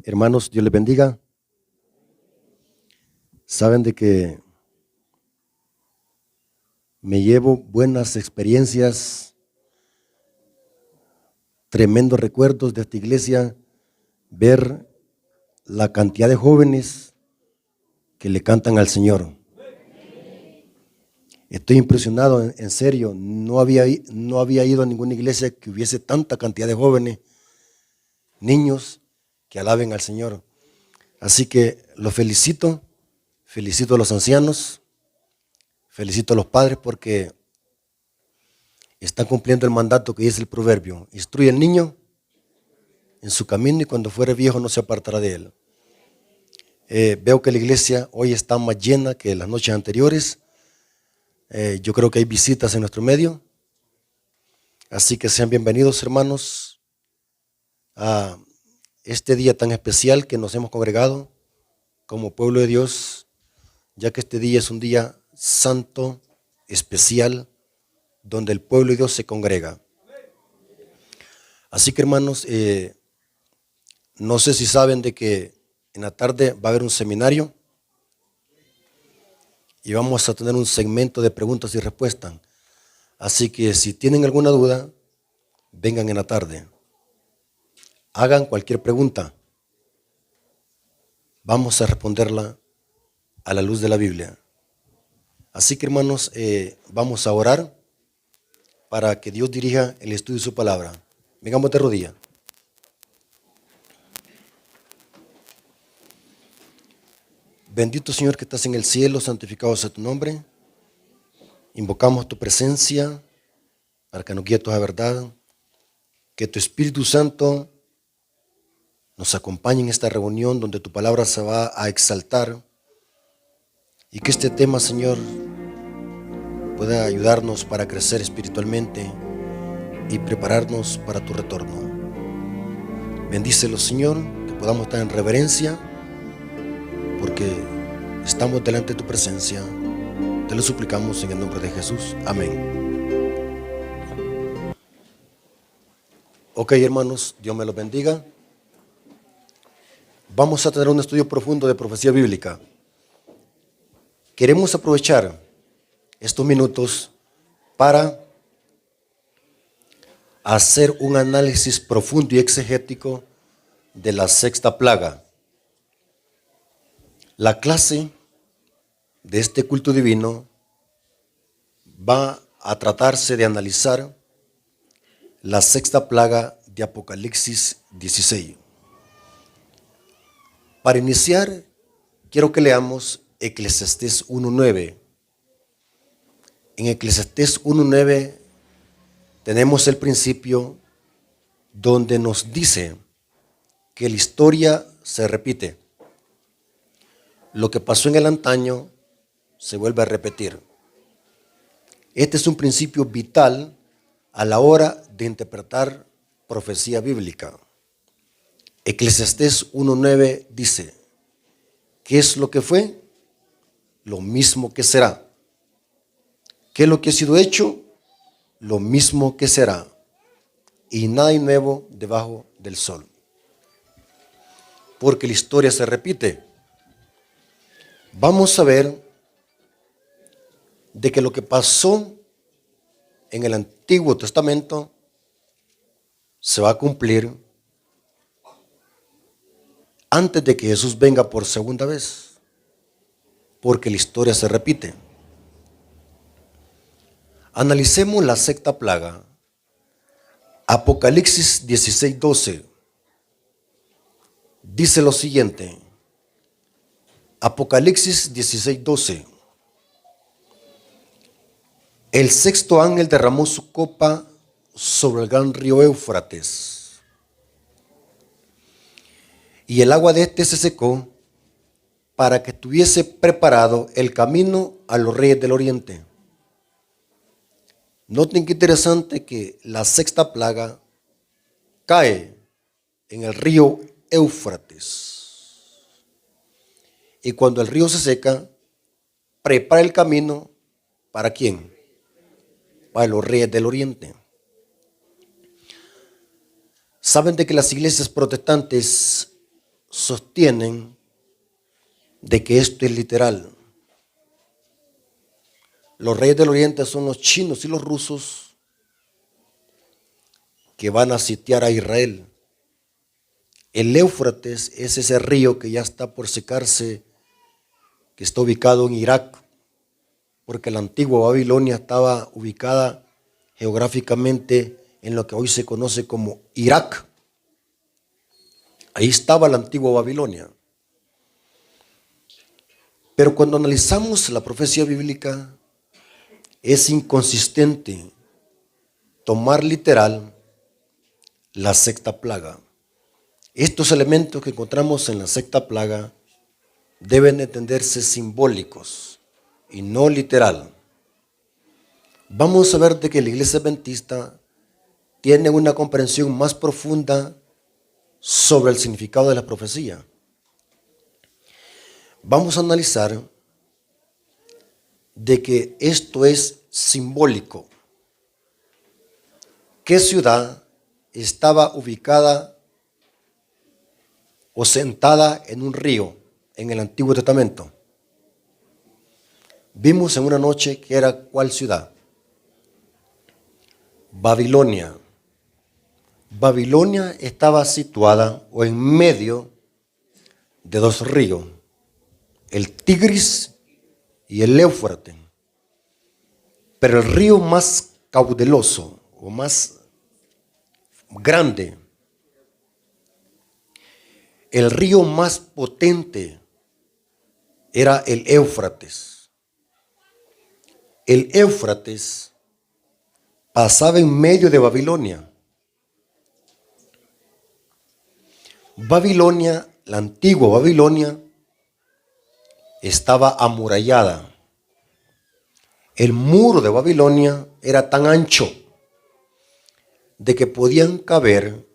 Hermanos, Dios les bendiga. Saben de que me llevo buenas experiencias, tremendos recuerdos de esta iglesia, ver la cantidad de jóvenes que le cantan al Señor. Estoy impresionado, en serio, no había ido a ninguna iglesia que hubiese tanta cantidad de jóvenes, niños que alaben al Señor. Así que los felicito a los ancianos, felicito a los padres porque están cumpliendo el mandato que dice el proverbio: instruye al niño en su camino y cuando fuere viejo no se apartará de él. Veo que la iglesia hoy está más llena que las noches anteriores. Yo creo que hay visitas en nuestro medio. Así que sean bienvenidos, hermanos, a este día tan especial que nos hemos congregado como pueblo de Dios, ya que este día es un día santo, especial, donde el pueblo de Dios se congrega. Así que, hermanos, no sé si saben de que en la tarde va a haber un seminario y vamos a tener un segmento de preguntas y respuestas. Así que si tienen alguna duda, vengan en la tarde. Hagan cualquier pregunta. Vamos a responderla a la luz de la Biblia. Así que, hermanos, vamos a orar para que Dios dirija el estudio de su palabra. Vengamos de rodillas. Bendito Señor que estás en el cielo, santificado sea tu nombre. Invocamos tu presencia para que nos guíe toda verdad. Que tu Espíritu Santo nos acompañe en esta reunión donde tu palabra se va a exaltar. Y que este tema, Señor, pueda ayudarnos para crecer espiritualmente y prepararnos para tu retorno. Bendícelo, Señor, que podamos estar en reverencia, porque estamos delante de tu presencia. Te lo suplicamos en el nombre de Jesús. Amén. Ok, hermanos, Dios me los bendiga. Vamos a tener un estudio profundo de profecía bíblica. Queremos aprovechar estos minutos para hacer un análisis profundo y exegético de la sexta plaga. La clase de este culto divino va a tratarse de analizar la sexta plaga de Apocalipsis 16. Para iniciar, quiero que leamos Eclesiastés 1:9. En Eclesiastés 1:9 tenemos el principio donde nos dice que la historia se repite. Lo que pasó en el antaño se vuelve a repetir. Este es un principio vital a la hora de interpretar profecía bíblica. Eclesiastés 1:9 dice: ¿qué es lo que fue? Lo mismo que será. ¿Qué es lo que ha sido hecho? Lo mismo que será. Y nada hay nuevo debajo del sol. Porque la historia se repite. Vamos a ver de que lo que pasó en el Antiguo Testamento se va a cumplir antes de que Jesús venga por segunda vez, porque la historia se repite. Analicemos la sexta plaga. Apocalipsis 16:12 dice lo siguiente. Apocalipsis 16:12. El sexto ángel derramó su copa sobre el gran río Éufrates, y el agua de este se secó para que tuviese preparado el camino a los reyes del oriente. Noten qué interesante que la sexta plaga cae en el río Éufrates. Y cuando el río se seca, prepara el camino ¿para quién? Para los reyes del oriente. Saben de que las iglesias protestantes sostienen de que esto es literal. Los reyes del oriente son los chinos y los rusos que van a sitiar a Israel. El Éufrates es ese río que ya está por secarse, que está ubicado en Irak, porque la antigua Babilonia estaba ubicada geográficamente en lo que hoy se conoce como Irak. Ahí estaba la antigua Babilonia. Pero cuando analizamos la profecía bíblica, es inconsistente tomar literal la sexta plaga. Estos elementos que encontramos en la sexta plaga deben entenderse simbólicos y no literal. Vamos a ver de que la iglesia adventista tiene una comprensión más profunda sobre el significado de la profecía. Vamos a analizar de que esto es simbólico. ¿Qué ciudad estaba ubicada o sentada en un río en el Antiguo Testamento? Vimos en una noche que era ¿cuál ciudad? Babilonia. Babilonia estaba situada o en medio de dos ríos, el Tigris y el Éufrates. Pero el río más caudaloso o más grande, el río más potente era el Éufrates. El Éufrates pasaba en medio de Babilonia. Babilonia, la antigua Babilonia, estaba amurallada. El muro de Babilonia era tan ancho de que podían caber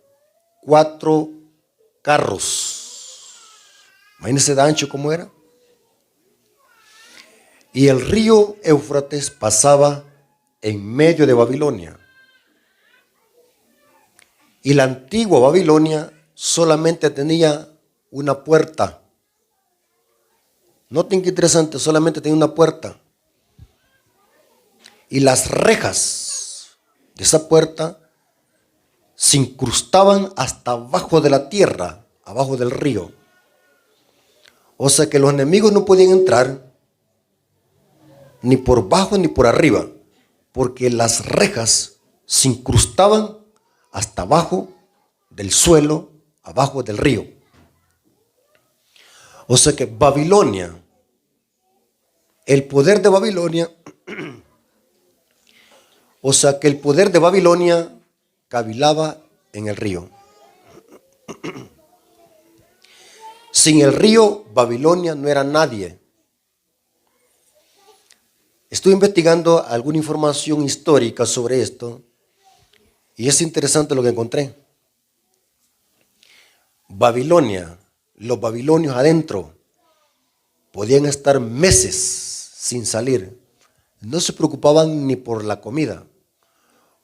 4 carros. Imagínense de ancho como era. Y el río Éufrates pasaba en medio de Babilonia. Y la antigua Babilonia solamente tenía una puerta. Noten qué interesante, solamente tenía una puerta. Y las rejas de esa puerta se incrustaban hasta abajo de la tierra, abajo del río. O sea que los enemigos no podían entrar ni por bajo ni por arriba, porque las rejas se incrustaban hasta abajo del suelo, abajo del río. O sea que Babilonia, el poder de Babilonia, o sea que el poder de Babilonia cavilaba en el río. Sin el río, Babilonia no era nadie. Estoy investigando alguna información histórica sobre esto y es interesante lo que encontré. Babilonia, los babilonios adentro podían estar meses sin salir. No se preocupaban ni por la comida,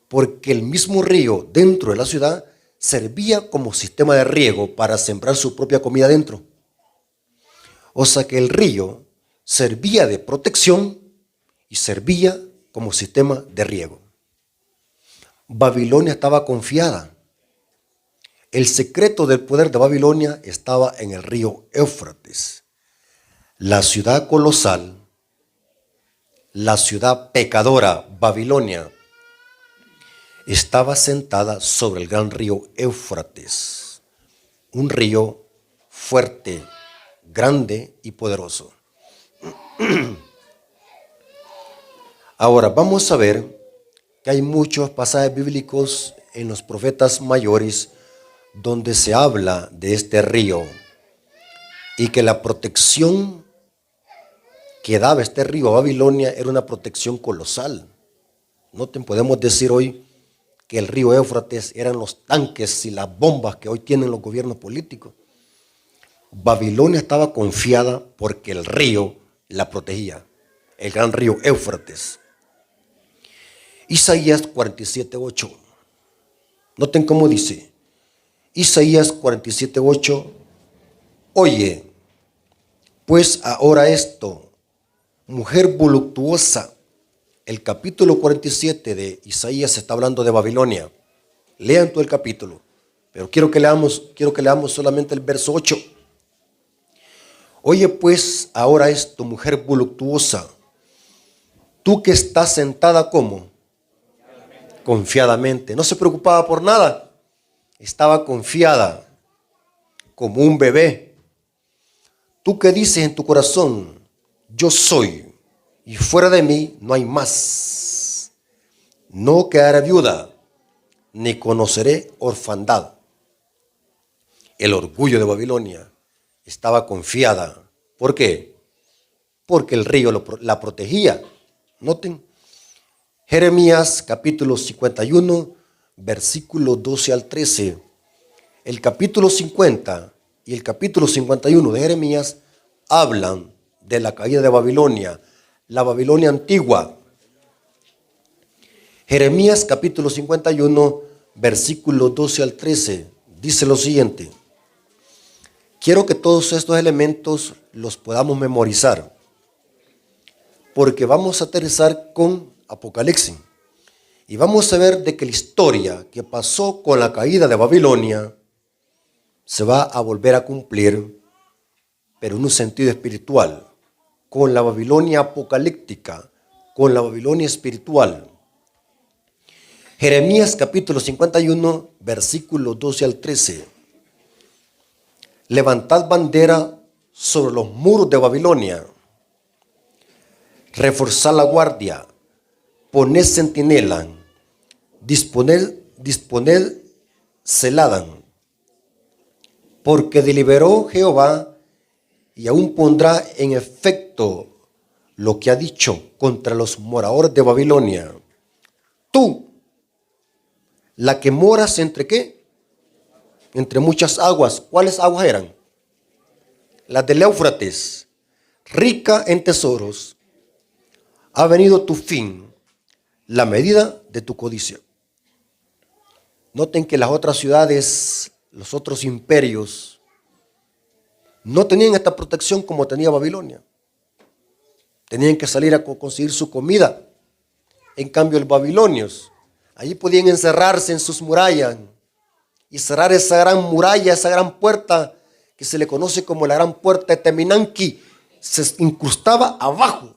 porque el mismo río dentro de la ciudad servía como sistema de riego para sembrar su propia comida dentro. O sea que el río servía de protección y servía como sistema de riego. Babilonia estaba confiada. El secreto del poder de Babilonia estaba en el río Éufrates. La ciudad colosal, la ciudad pecadora, Babilonia, estaba sentada sobre el gran río Éufrates, un río fuerte, grande y poderoso. Ahora vamos a ver que hay muchos pasajes bíblicos en los profetas mayores donde se habla de este río y que la protección que daba este río a Babilonia era una protección colosal. Noten, podemos decir hoy que el río Éufrates eran los tanques y las bombas que hoy tienen los gobiernos políticos. Babilonia estaba confiada porque el río la protegía, el gran río Éufrates. Isaías 47:8. Noten cómo dice. Isaías 47:8 Oye, pues ahora esto, mujer voluptuosa. El capítulo 47 de Isaías está hablando de Babilonia. Lean todo el capítulo, pero quiero que leamos solamente el verso 8. Oye pues ahora esto, mujer voluptuosa, tú que estás sentada como confiadamente, no se preocupaba por nada, estaba confiada como un bebé. Tú que dices en tu corazón, yo soy, y fuera de mí no hay más. No quedaré viuda, ni conoceré orfandad. El orgullo de Babilonia estaba confiada. ¿Por qué? Porque el río la protegía. Noten, Jeremías capítulo 51, versículos 12 al 13. El capítulo 50 y el capítulo 51 de Jeremías hablan de la caída de Babilonia, la Babilonia antigua. Jeremías capítulo 51, versículos 12 al 13, dice lo siguiente. Quiero que todos estos elementos los podamos memorizar, porque vamos a aterrizar con Apocalipsis. Y vamos a ver de que la historia que pasó con la caída de Babilonia se va a volver a cumplir, pero en un sentido espiritual, con la Babilonia apocalíptica, con la Babilonia espiritual. Jeremías capítulo 51, versículos 12 al 13. Levantad bandera sobre los muros de Babilonia, reforzad la guardia, poned centinela, disponed celada, porque deliberó Jehová y aún pondrá en efecto lo que ha dicho contra los moradores de Babilonia. Tú, la que moras entre ¿qué? Entre muchas aguas. ¿Cuáles aguas eran? Las del Éufrates, rica en tesoros, ha venido tu fin, la medida de tu codicia. Noten que las otras ciudades, los otros imperios, no tenían esta protección como tenía Babilonia. Tenían que salir a conseguir su comida. En cambio, los babilonios, allí podían encerrarse en sus murallas y cerrar esa gran muralla, esa gran puerta que se le conoce como la gran puerta de Teminanqui, se incrustaba abajo.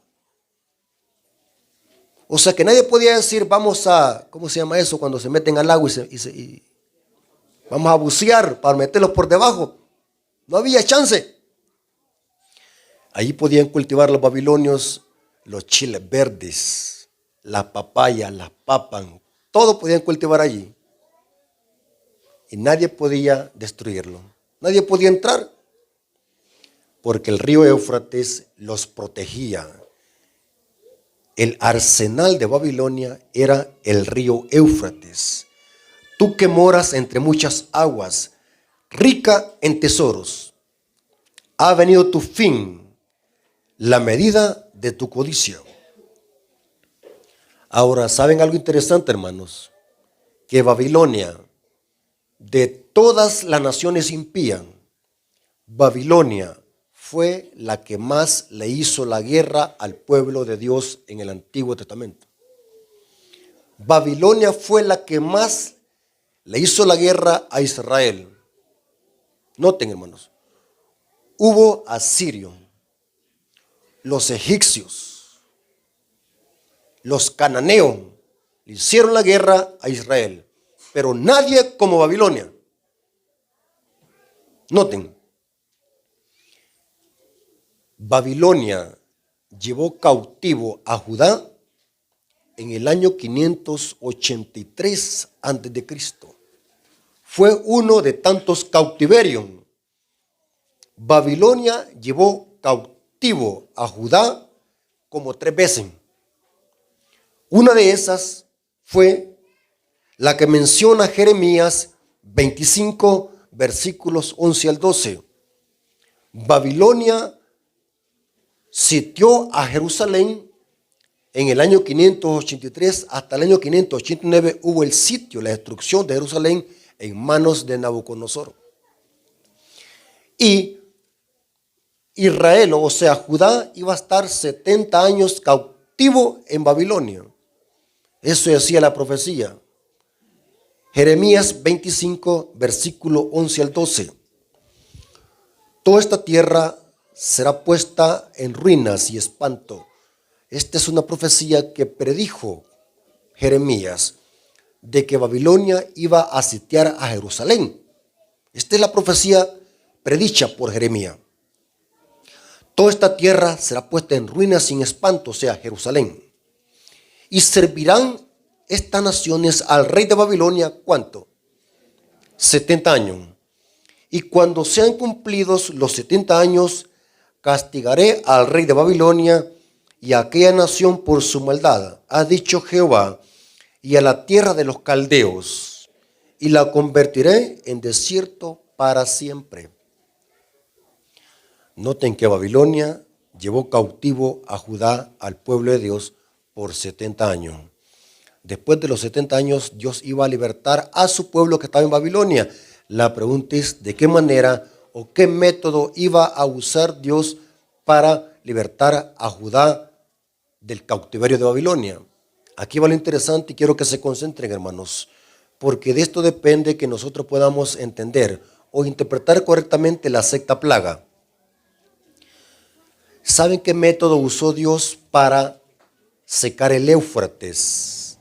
O sea que nadie podía decir, vamos a, ¿cómo se llama eso? Cuando se meten al agua y vamos a bucear para meterlos por debajo. No había chance. Allí podían cultivar los babilonios los chiles verdes, las papayas, las papas, todo podían cultivar allí. Y nadie podía destruirlo. Nadie podía entrar. Porque el río Éufrates los protegía. El arsenal de Babilonia era el río Éufrates. Tú que moras entre muchas aguas, rica en tesoros, ha venido tu fin, la medida de tu codicia. Ahora, ¿saben algo interesante, hermanos? Que Babilonia, de todas las naciones impías, Babilonia fue la que más le hizo la guerra al pueblo de Dios en el Antiguo Testamento. Babilonia fue la que más le hizo la guerra a Israel. Noten, hermanos, hubo asirios, los egipcios, los cananeos, le hicieron la guerra a Israel, pero nadie como Babilonia. Noten, Babilonia llevó cautivo a Judá en el año 583 a.C. Fue uno de tantos cautiverios. Babilonia llevó cautivo a Judá como 3 veces. Una de esas fue la que menciona Jeremías 25, versículos 11 al 12. Babilonia sitió a Jerusalén en el año 583 hasta el año 589 hubo el sitio, la destrucción de Jerusalén en manos de Nabucodonosor. Y Israel, o sea, Judá, iba a estar 70 años cautivo en Babilonia. Eso decía la profecía. Jeremías 25, versículo 11 al 12. Toda esta tierra será puesta en ruinas y espanto. Esta es una profecía que predijo Jeremías de que Babilonia iba a sitiar a Jerusalén. Esta es la profecía predicha por Jeremías. Toda esta tierra será puesta en ruinas sin espanto, o sea, Jerusalén. Y servirán estas naciones al rey de Babilonia, ¿cuánto? 70 años. Y cuando sean cumplidos los 70 años, castigaré al rey de Babilonia y a aquella nación por su maldad, ha dicho Jehová, y a la tierra de los caldeos, y la convertiré en desierto para siempre. Noten que Babilonia llevó cautivo a Judá, al pueblo de Dios, por 70 años. Después de los 70 años, Dios iba a libertar a su pueblo que estaba en Babilonia. La pregunta es, ¿de qué manera o qué método iba a usar Dios para libertar a Judá del cautiverio de Babilonia? Aquí va lo interesante y quiero que se concentren, hermanos, porque de esto depende que nosotros podamos entender o interpretar correctamente la sexta plaga. ¿Saben qué método usó Dios para secar el Éufrates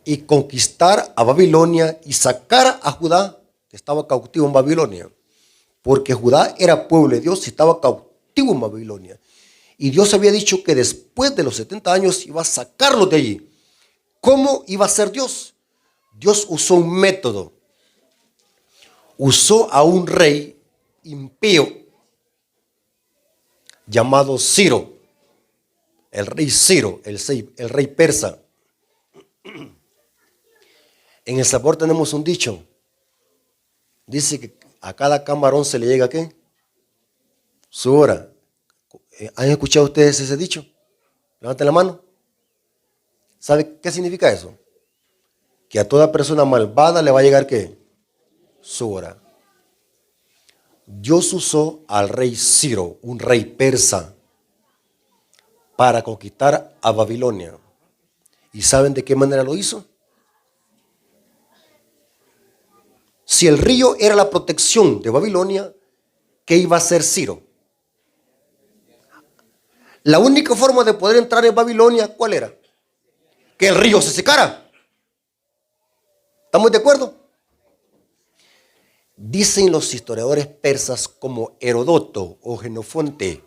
y conquistar a Babilonia y sacar a Judá, que estaba cautivo en Babilonia? Porque Judá era pueblo de Dios y estaba cautivo en Babilonia. Y Dios había dicho que después de los 70 años iba a sacarlos de allí. ¿Cómo iba a ser Dios? Dios usó un método. Usó a un rey impío llamado Ciro, el rey Ciro, el rey persa. En El Salvador tenemos un dicho. Dice que a cada camarón se le llega ¿qué? Su hora. ¿Han escuchado ustedes ese dicho? Levanten la mano. ¿Sabe qué significa eso? Que a toda persona malvada le va a llegar ¿qué? Su hora. Dios usó al rey Ciro, un rey persa, para conquistar a Babilonia. ¿Y saben de qué manera lo hizo? Si el río era la protección de Babilonia, ¿qué iba a hacer Ciro? La única forma de poder entrar en Babilonia, ¿cuál era? Que el río se secara. ¿Estamos de acuerdo? Dicen los historiadores persas como Herodoto o Jenofonte.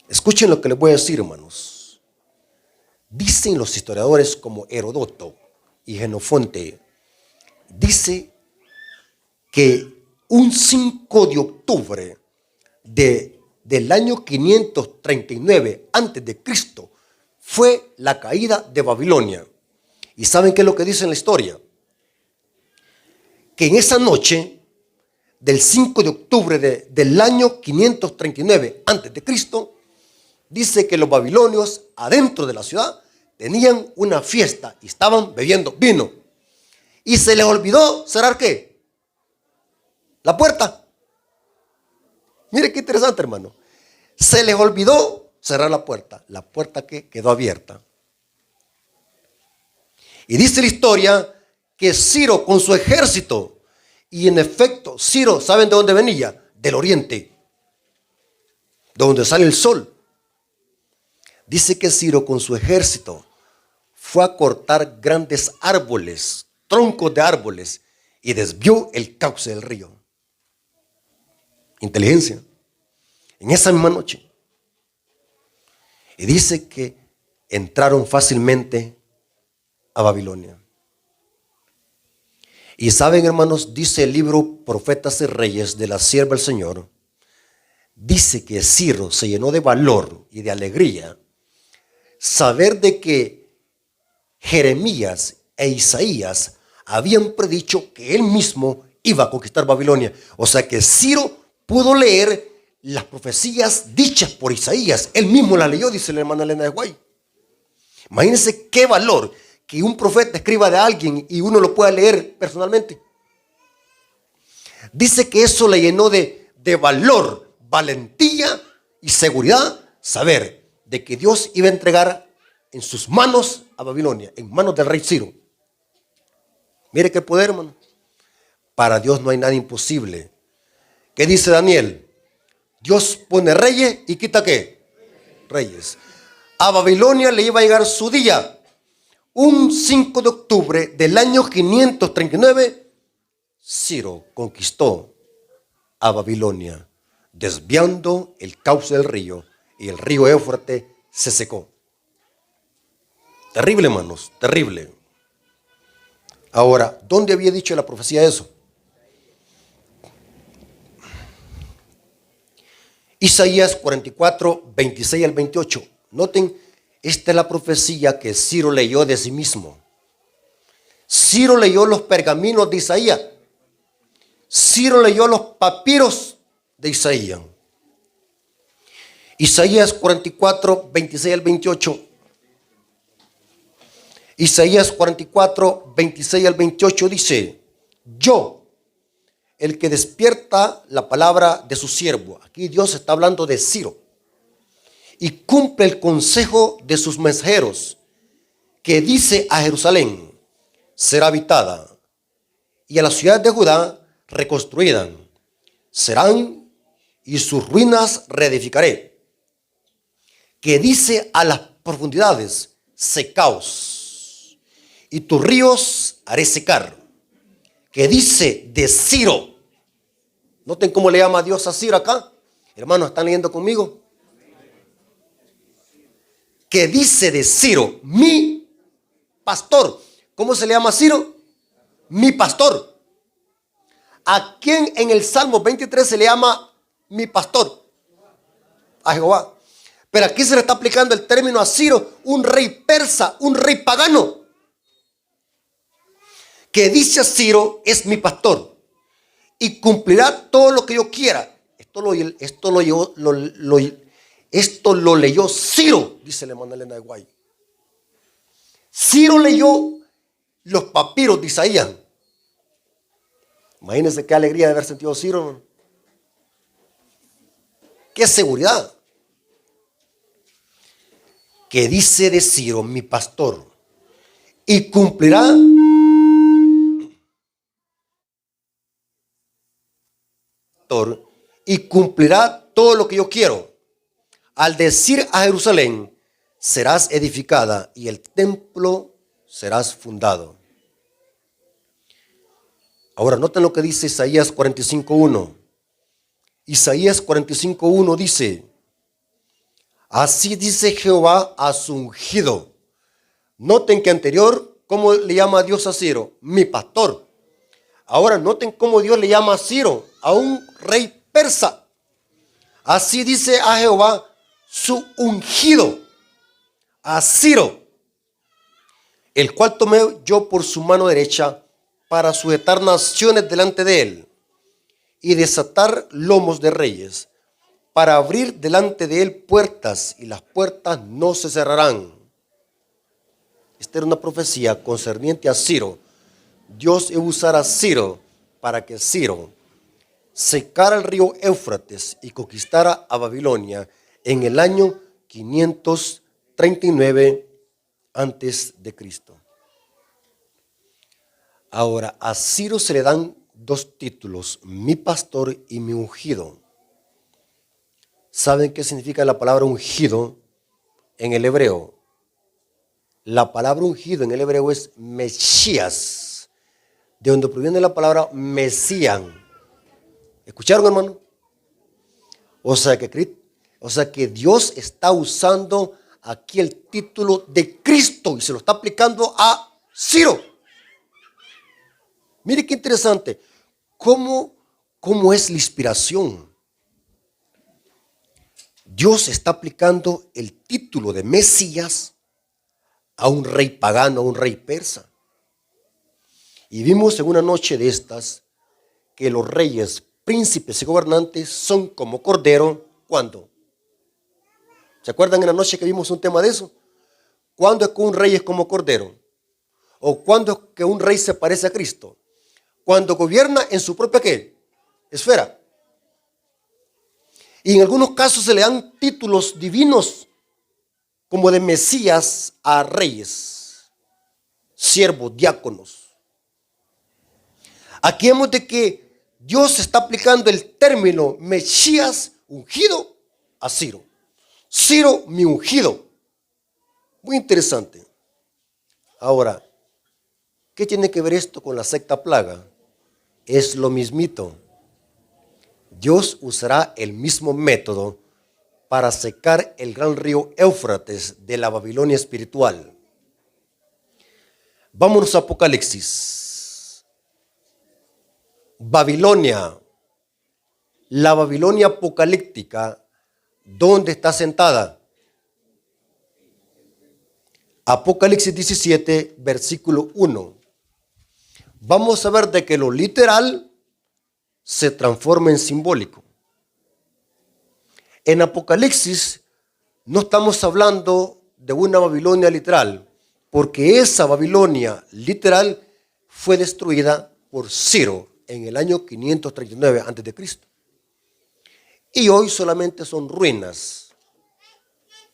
Escuchen lo que les voy a decir, hermanos. Dicen los historiadores como Herodoto y Jenofonte. Dice que un 5 de octubre del año 539 a.C. fue la caída de Babilonia. ¿Y saben qué es lo que dice en la historia? Que en esa noche del 5 de octubre del año 539 a.C., dice que los babilonios adentro de la ciudad tenían una fiesta y estaban bebiendo vino. Y se les olvidó cerrar ¿qué? La puerta. Mire qué interesante, hermano. Se les olvidó cerrar la puerta. La puerta que quedó abierta. Y dice la historia que Ciro con su ejército, y en efecto, Ciro, ¿saben de dónde venía? Del oriente, de donde sale el sol. Dice que Ciro con su ejército fue a cortar grandes árboles, troncos de árboles, y desvió el cauce del río. Inteligencia. En esa misma noche. Y dice que entraron fácilmente a Babilonia. Y saben, hermanos, dice el libro Profetas y Reyes de la sierva del Señor, dice que Ciro se llenó de valor y de alegría saber de que Jeremías e Isaías habían predicho que él mismo iba a conquistar Babilonia. O sea que Ciro pudo leer las profecías dichas por Isaías. Él mismo las leyó, dice la hermana Elena de Guay. Imagínense qué valor que un profeta escriba de alguien y uno lo pueda leer personalmente. Dice que eso le llenó de valor, valentía y seguridad saber de que Dios iba a entregar en sus manos a Babilonia, en manos del rey Ciro. Mire qué poder, hermano. Para Dios no hay nada imposible. ¿Qué dice Daniel? Dios pone reyes y quita ¿qué? Reyes. A Babilonia le iba a llegar su día. Un 5 de octubre del año 539, Ciro conquistó a Babilonia, desviando el cauce del río, y el río Éufrates se secó. Terrible, hermanos, terrible. Ahora, ¿dónde había dicho la profecía eso? Isaías 44, 26 al 28. Noten, esta es la profecía que Ciro leyó de sí mismo. Ciro leyó los pergaminos de Isaías. Ciro leyó los papiros de Isaías. Isaías 44, 26 al 28. Isaías 44, 26 al 28 dice: yo, el que despierta la palabra de su siervo. Aquí Dios está hablando de Ciro. Y cumple el consejo de sus mensajeros, que dice a Jerusalén: será habitada, y a la ciudad de Judá reconstruida. Serán, y sus ruinas reedificaré. Que dice a las profundidades: secaos, y tus ríos haré secar. Que dice de Ciro. Noten cómo le llama Dios a Ciro acá. Hermanos, ¿están leyendo conmigo? Que dice de Ciro, mi pastor. ¿Cómo se le llama a Ciro? Mi pastor. ¿A quién en el Salmo 23 se le llama mi pastor? A Jehová. Pero aquí se le está aplicando el término a Ciro, un rey persa, un rey pagano. Que dice a Ciro, es mi pastor y cumplirá todo lo que yo quiera. Esto lo leyó Ciro, dice la hermana Elena de Guay. Ciro leyó los papiros de Isaías. Imagínense qué alegría de haber sentido Ciro, ¿no? Qué seguridad. Que dice de Ciro, mi pastor, y cumplirá todo lo que yo quiero. Al decir a Jerusalén, serás edificada, y el templo serás fundado. Ahora noten lo que dice Isaías 45:1. Isaías 45:1 dice: así dice Jehová a su ungido. Noten que anterior, ¿cómo le llama a Dios a Ciro? Mi pastor. Ahora noten cómo Dios le llama a Ciro, a un rey persa. Así dice a Jehová su ungido, a Ciro, el cual tomé yo por su mano derecha para sujetar naciones delante de él y desatar lomos de reyes, para abrir delante de él puertas, y las puertas no se cerrarán. Esta era una profecía concerniente a Ciro. Dios iba a usar a Ciro para que Ciro secara el río Éufrates y conquistara a Babilonia en el año 539 antes de Cristo. Ahora, a Ciro se le dan dos títulos: mi pastor y mi ungido. ¿Saben qué significa la palabra ungido en el hebreo? La palabra ungido en el hebreo es Mesías, de donde proviene la palabra Mesían. ¿Escucharon, hermano? O sea que Dios está usando aquí el título de Cristo y se lo está aplicando a Ciro. Mire qué interesante. ¿Cómo es la inspiración? Dios está aplicando el título de Mesías a un rey pagano, a un rey persa. Y vimos en una noche de estas que los reyes, príncipes y gobernantes son como cordero. ¿Cuándo? ¿Se acuerdan en la noche que vimos un tema de eso? ¿Cuándo es que un rey es como cordero? ¿O cuándo es que un rey se parece a Cristo? Cuando gobierna en su propia ¿qué? Esfera. Y en algunos casos se le dan títulos divinos, como de Mesías a reyes, siervos, diáconos. Aquí vemos de que Dios está aplicando el término Mesías ungido a Ciro. Ciro, mi ungido. Muy interesante. Ahora, ¿qué tiene que ver esto con la sexta plaga? Es lo mismito. Dios usará el mismo método para secar el gran río Éufrates de la Babilonia espiritual. Vámonos a Apocalipsis. Babilonia, la Babilonia apocalíptica, ¿dónde está sentada? Apocalipsis 17, versículo 1. Vamos a ver de que lo literal se transforma en simbólico. En Apocalipsis no estamos hablando de una Babilonia literal, porque esa Babilonia literal fue destruida por Ciro en el año 539 a.C. Y hoy solamente son ruinas.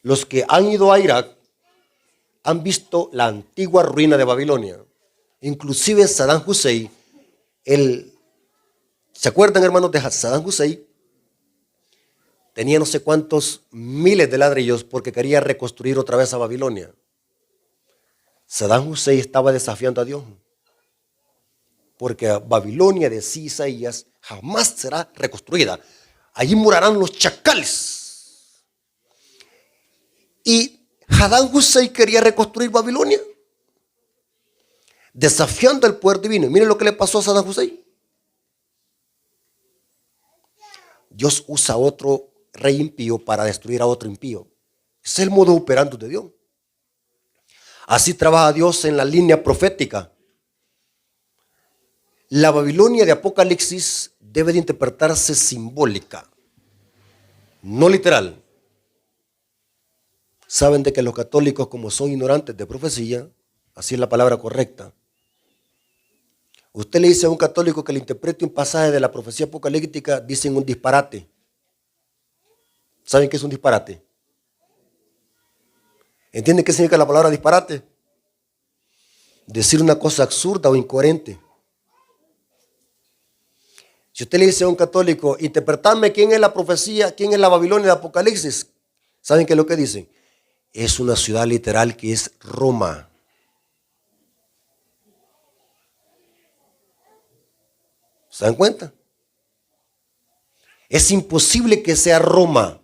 Los que han ido a Irak han visto la antigua ruina de Babilonia. Inclusive Saddam Hussein, ¿se acuerdan, hermanos, de Saddam Hussein? Tenía no sé cuántos miles de ladrillos porque quería reconstruir otra vez a Babilonia. Saddam Hussein estaba desafiando a Dios, porque Babilonia, decía Isaías, jamás será reconstruida. Allí morarán los chacales. Y Saddam Hussein quería reconstruir Babilonia, desafiando al poder divino. Miren lo que le pasó a Saddam Hussein. Dios usa a otro rey impío para destruir a otro impío. Es el modo operando de Dios. Así trabaja Dios en la línea profética. La Babilonia de Apocalipsis debe de interpretarse simbólica, no literal. Saben de que los católicos, como son ignorantes de profecía, así es la palabra correcta. Usted le dice a un católico que le interprete un pasaje de la profecía apocalíptica, dicen un disparate. ¿Saben qué es un disparate? ¿Entienden qué significa la palabra disparate? Decir una cosa absurda o incoherente. Si usted le dice a un católico, interpretadme quién es la profecía, quién es la Babilonia de Apocalipsis, ¿saben qué es lo que dicen? Es una ciudad literal que es Roma. ¿Se dan cuenta? Es imposible que sea Roma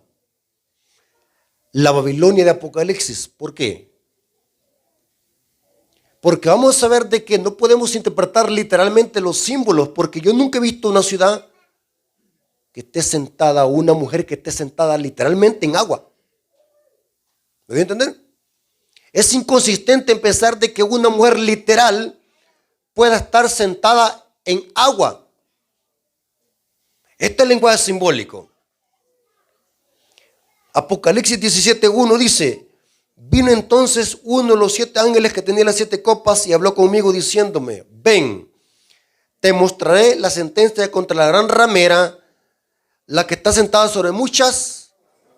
la Babilonia de Apocalipsis. ¿Por qué? Porque vamos a ver de que no podemos interpretar literalmente los símbolos, porque yo nunca he visto una ciudad que esté sentada, o una mujer que esté sentada literalmente en agua. ¿Me voy a entender? Es inconsistente pensar de que una mujer literal pueda estar sentada en agua. Este es el lenguaje simbólico. Apocalipsis 17:1 dice: vino entonces uno de los 7 ángeles que tenía las 7 copas y habló conmigo diciéndome: ven, te mostraré la sentencia contra la gran ramera, la que está sentada sobre muchas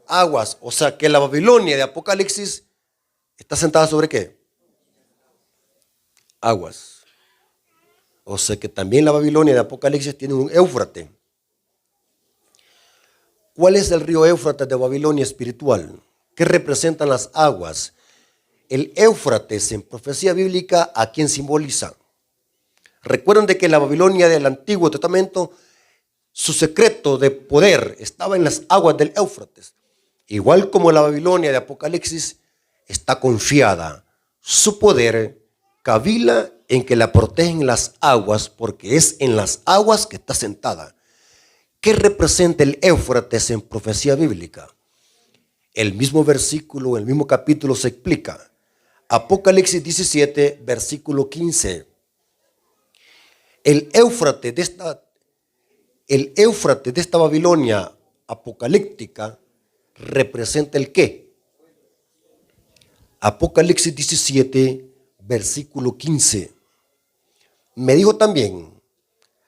aguas. O sea que la Babilonia de Apocalipsis está sentada sobre ¿qué? Aguas. O sea que también la Babilonia de Apocalipsis tiene un Éufrates. ¿Cuál es el río Éufrates de Babilonia espiritual? ¿Qué representan las aguas? El Éufrates en profecía bíblica, ¿a quién simboliza? Recuerden de que la Babilonia del Antiguo Testamento, su secreto de poder estaba en las aguas del Éufrates. Igual como la Babilonia de Apocalipsis está confiada, su poder cavila en que la protegen las aguas, porque es en las aguas que está sentada. ¿Qué representa el Éufrates en profecía bíblica? El mismo versículo, el mismo capítulo se explica. Apocalipsis 17, versículo 15. El Éufrates de esta Babilonia apocalíptica representa el ¿qué? Apocalipsis 17, versículo 15. Me dijo también: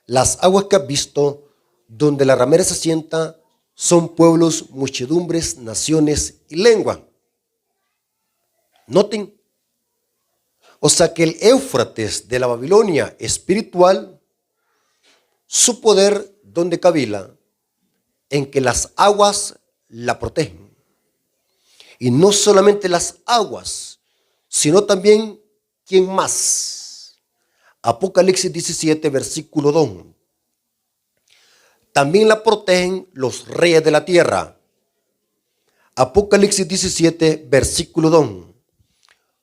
las aguas que has visto, donde la ramera se sienta, son pueblos, muchedumbres, naciones y lengua. Noten. O sea que el Éufrates de la Babilonia espiritual, su poder, ¿dónde cabila? En que las aguas la protegen. Y no solamente las aguas, sino también, ¿quién más? Apocalipsis 17, versículo 2. También la protegen los reyes de la tierra. Apocalipsis 17, versículo 2.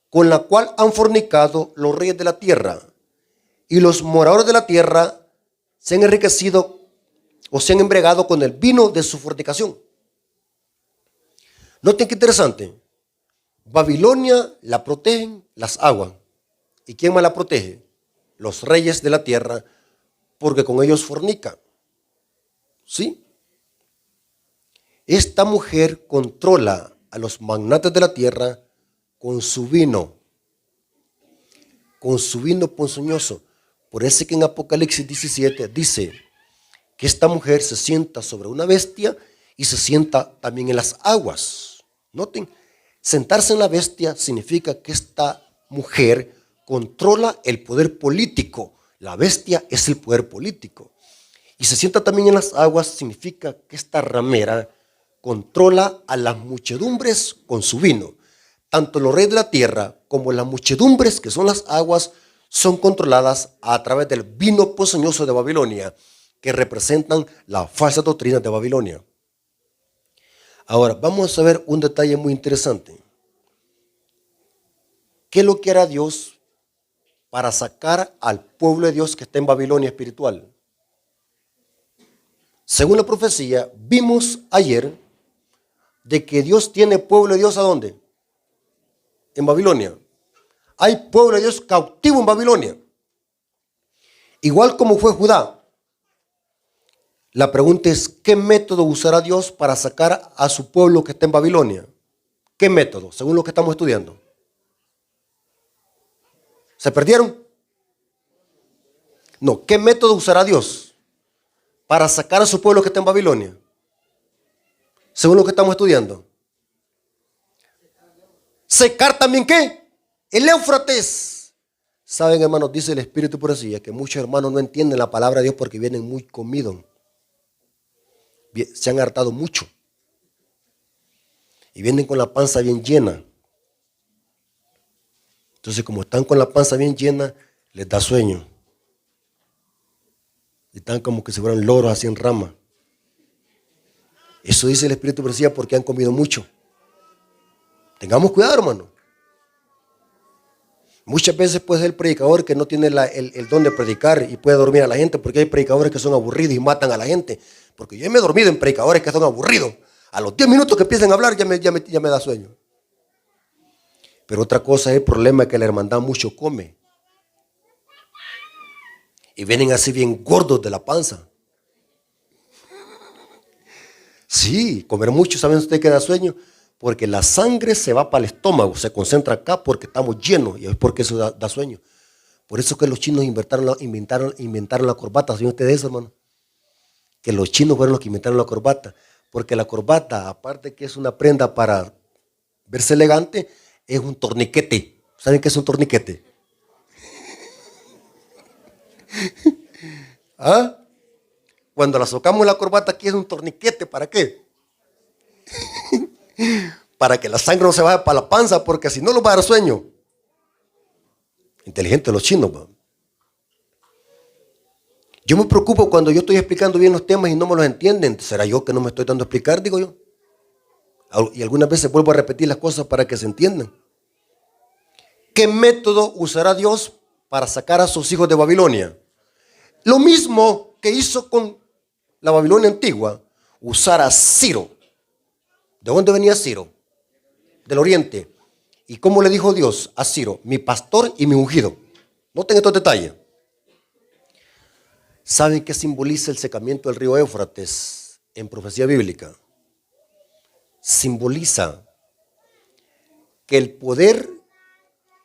Con la cual han fornicado los reyes de la tierra, y los moradores de la tierra se han enriquecido o se han embriagado con el vino de su fornicación. Noten qué interesante. Babilonia la protegen las aguas. ¿Y quién más la protege? Los reyes de la tierra, porque con ellos fornica. ¿Sí? Esta mujer controla a los magnates de la tierra con su vino ponzoñoso. Por eso que en Apocalipsis 17 dice que esta mujer se sienta sobre una bestia y se sienta también en las aguas. Noten, sentarse en la bestia significa que esta mujer controla el poder político. La bestia es el poder político. Y se sienta también en las aguas significa que esta ramera controla a las muchedumbres con su vino. Tanto los reyes de la tierra como las muchedumbres, que son las aguas, son controladas a través del vino ponzoñoso de Babilonia, que representan la falsa doctrina de Babilonia. Ahora, vamos a ver un detalle muy interesante. ¿Qué es lo que hará Dios para sacar al pueblo de Dios que está en Babilonia espiritual? Según la profecía, vimos ayer de que Dios tiene pueblo de Dios ¿a dónde? En Babilonia. Hay pueblo de Dios cautivo en Babilonia. Igual como fue Judá. La pregunta es, ¿qué método usará Dios para sacar a su pueblo que está en Babilonia? ¿Qué método? Según lo que estamos estudiando. ¿Se perdieron? No, ¿qué método usará Dios para sacar a su pueblo que está en Babilonia? Según lo que estamos estudiando. ¿Secar también qué? El Éufrates. Saben, hermanos, dice el Espíritu por así, que muchos hermanos no entienden la palabra de Dios porque vienen muy comidos. Se han hartado mucho. Y vienen con la panza bien llena. Entonces, como están con la panza bien llena, les da sueño. Y están como que si fueran loros así en rama. Eso dice el Espíritu por así porque han comido mucho. Tengamos cuidado, hermano. Muchas veces puede ser el predicador que no tiene el don de predicar y puede dormir a la gente, porque hay predicadores que son aburridos y matan a la gente. Porque yo me he dormido en predicadores que son aburridos. A los 10 minutos que empiezan a hablar ya me da sueño. Pero otra cosa es el problema que la hermandad mucho come. Y vienen así bien gordos de la panza. Sí, comer mucho, ¿saben ustedes que da sueño? Porque la sangre se va para el estómago, se concentra acá porque estamos llenos y es porque eso da sueño. Por eso que los chinos inventaron la corbata. ¿Saben ustedes eso, hermano? Que los chinos fueron los que inventaron la corbata. Porque la corbata, aparte que es una prenda para verse elegante, es un torniquete. ¿Saben qué es un torniquete? ¿Ah? Cuando la socamos la corbata aquí es un torniquete, ¿para qué? Para que la sangre no se vaya para la panza, porque si no los va a dar sueño. Inteligentes los chinos, ¿va? Yo me preocupo cuando yo estoy explicando bien los temas y no me los entienden. ¿Será yo que no me estoy dando a explicar? Digo yo. Y algunas veces vuelvo a repetir las cosas para que se entiendan. ¿Qué método usará Dios para sacar a sus hijos de Babilonia? Lo mismo que hizo con la Babilonia antigua, usar a Ciro. ¿De dónde venía Ciro? Del oriente. ¿Y cómo le dijo Dios a Ciro? Mi pastor y mi ungido. Noten estos detalles. ¿Saben qué simboliza el secamiento del río Éufrates en profecía bíblica? Simboliza que el poder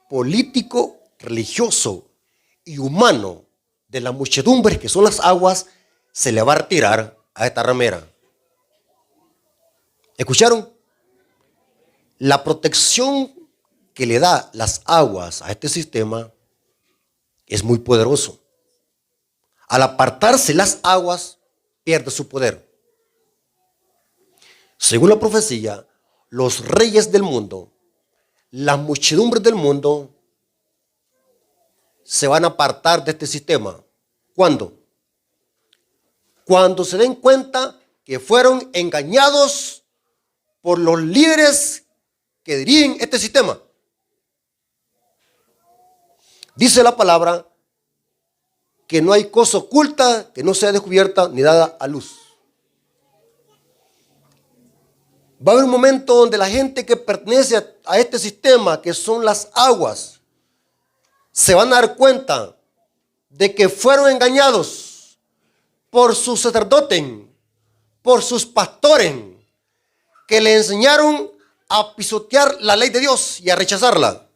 político, religioso y humano de la muchedumbre, que son las aguas, se le va a retirar a esta ramera. ¿Escucharon? La protección que le da las aguas a este sistema es muy poderoso. Al apartarse las aguas, pierde su poder. Según la profecía, los reyes del mundo, las muchedumbres del mundo, se van a apartar de este sistema. ¿Cuándo? Cuando se den cuenta que fueron engañados por los líderes que dirigen este sistema. Dice la palabra que no hay cosa oculta que no sea descubierta ni dada a luz. Va a haber un momento donde la gente que pertenece a este sistema, que son las aguas, se van a dar cuenta de que fueron engañados por sus sacerdotes, por sus pastores, que le enseñaron a pisotear la ley de Dios y a rechazarla.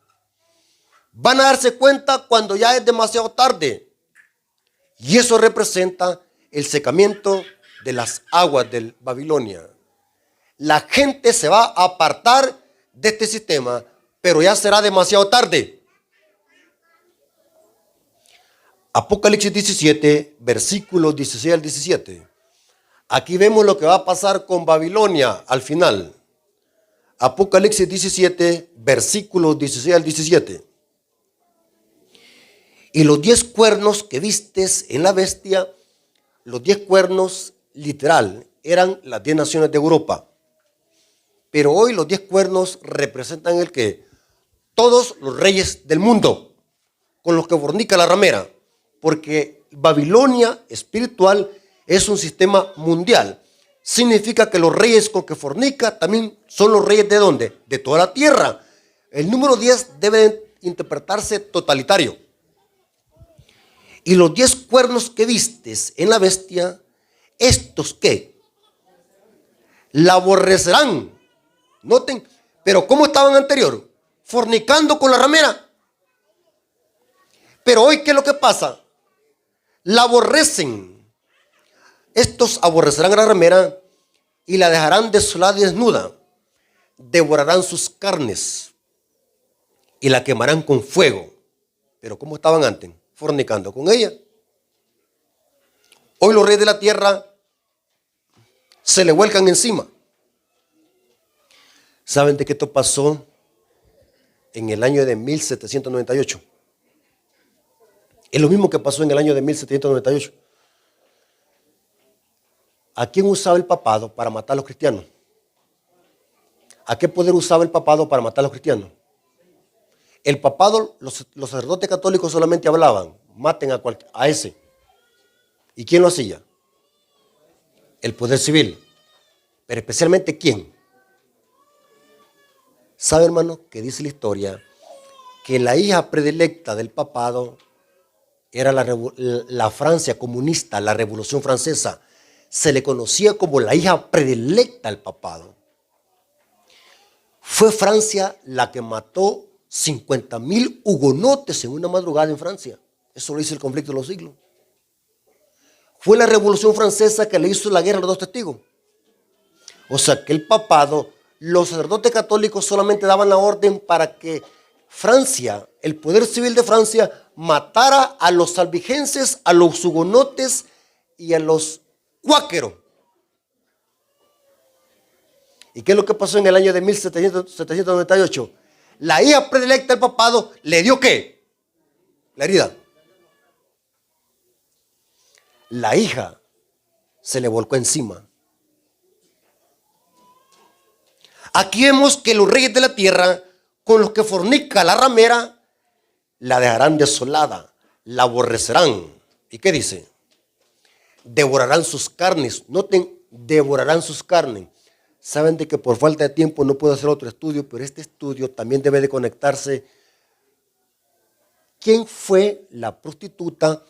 Van a darse cuenta cuando ya es demasiado tarde. Y eso representa el secamiento de las aguas de Babilonia. La gente se va a apartar de este sistema, pero ya será demasiado tarde. Apocalipsis 17, versículos 16 al 17. Aquí vemos lo que va a pasar con Babilonia al final. Apocalipsis 17, versículos 16 al 17. Y los 10 cuernos que vistes en la bestia, los 10 cuernos literal, eran las 10 naciones de Europa. Pero hoy los 10 cuernos representan el que todos los reyes del mundo, con los que fornica la ramera, porque Babilonia espiritual es un sistema mundial. Significa que los reyes con que fornica también son los reyes ¿de dónde? De toda la tierra. El número 10 debe interpretarse totalitario. Y los 10 cuernos que vistes en la bestia, ¿estos qué? La aborrecerán. Noten, pero ¿cómo estaban anterior? Fornicando con la ramera. Pero hoy, ¿qué es lo que pasa? La aborrecen. Estos aborrecerán a la ramera y la dejarán desolada y desnuda. Devorarán sus carnes y la quemarán con fuego. Pero ¿cómo estaban antes? Fornicando con ella. Hoy los reyes de la tierra se le vuelcan encima. ¿Saben de qué esto pasó en el año de 1798? Es lo mismo que pasó en el año de 1798. ¿A quién usaba el papado para matar a los cristianos? ¿A qué poder usaba el papado para matar a los cristianos? El papado, los sacerdotes católicos solamente hablaban, maten a ese. ¿Y quién lo hacía? El poder civil. Pero especialmente ¿quién? ¿Sabe, hermano, que dice la historia que la hija predilecta del papado era la Francia comunista, la Revolución Francesa? Se le conocía como la hija predilecta del papado. Fue Francia la que mató 50,000 hugonotes en una madrugada en Francia. Eso lo dice el conflicto de los siglos. Fue la Revolución Francesa que le hizo la guerra a los 2 testigos. O sea que el papado, los sacerdotes católicos solamente daban la orden para que Francia, el poder civil de Francia, matara a los albigenses, a los hugonotes y a los cuáqueros. ¿Y qué es lo que pasó en el año de 1798? La hija predilecta del papado le dio ¿qué? La herida. La hija se le volcó encima. Aquí vemos que los reyes de la tierra, con los que fornica la ramera, la dejarán desolada, la aborrecerán. ¿Y qué dice? Devorarán sus carnes. Noten, devorarán sus carnes. Saben de que por falta de tiempo no puedo hacer otro estudio, pero este estudio también debe de conectarse. ¿Quién fue la prostituta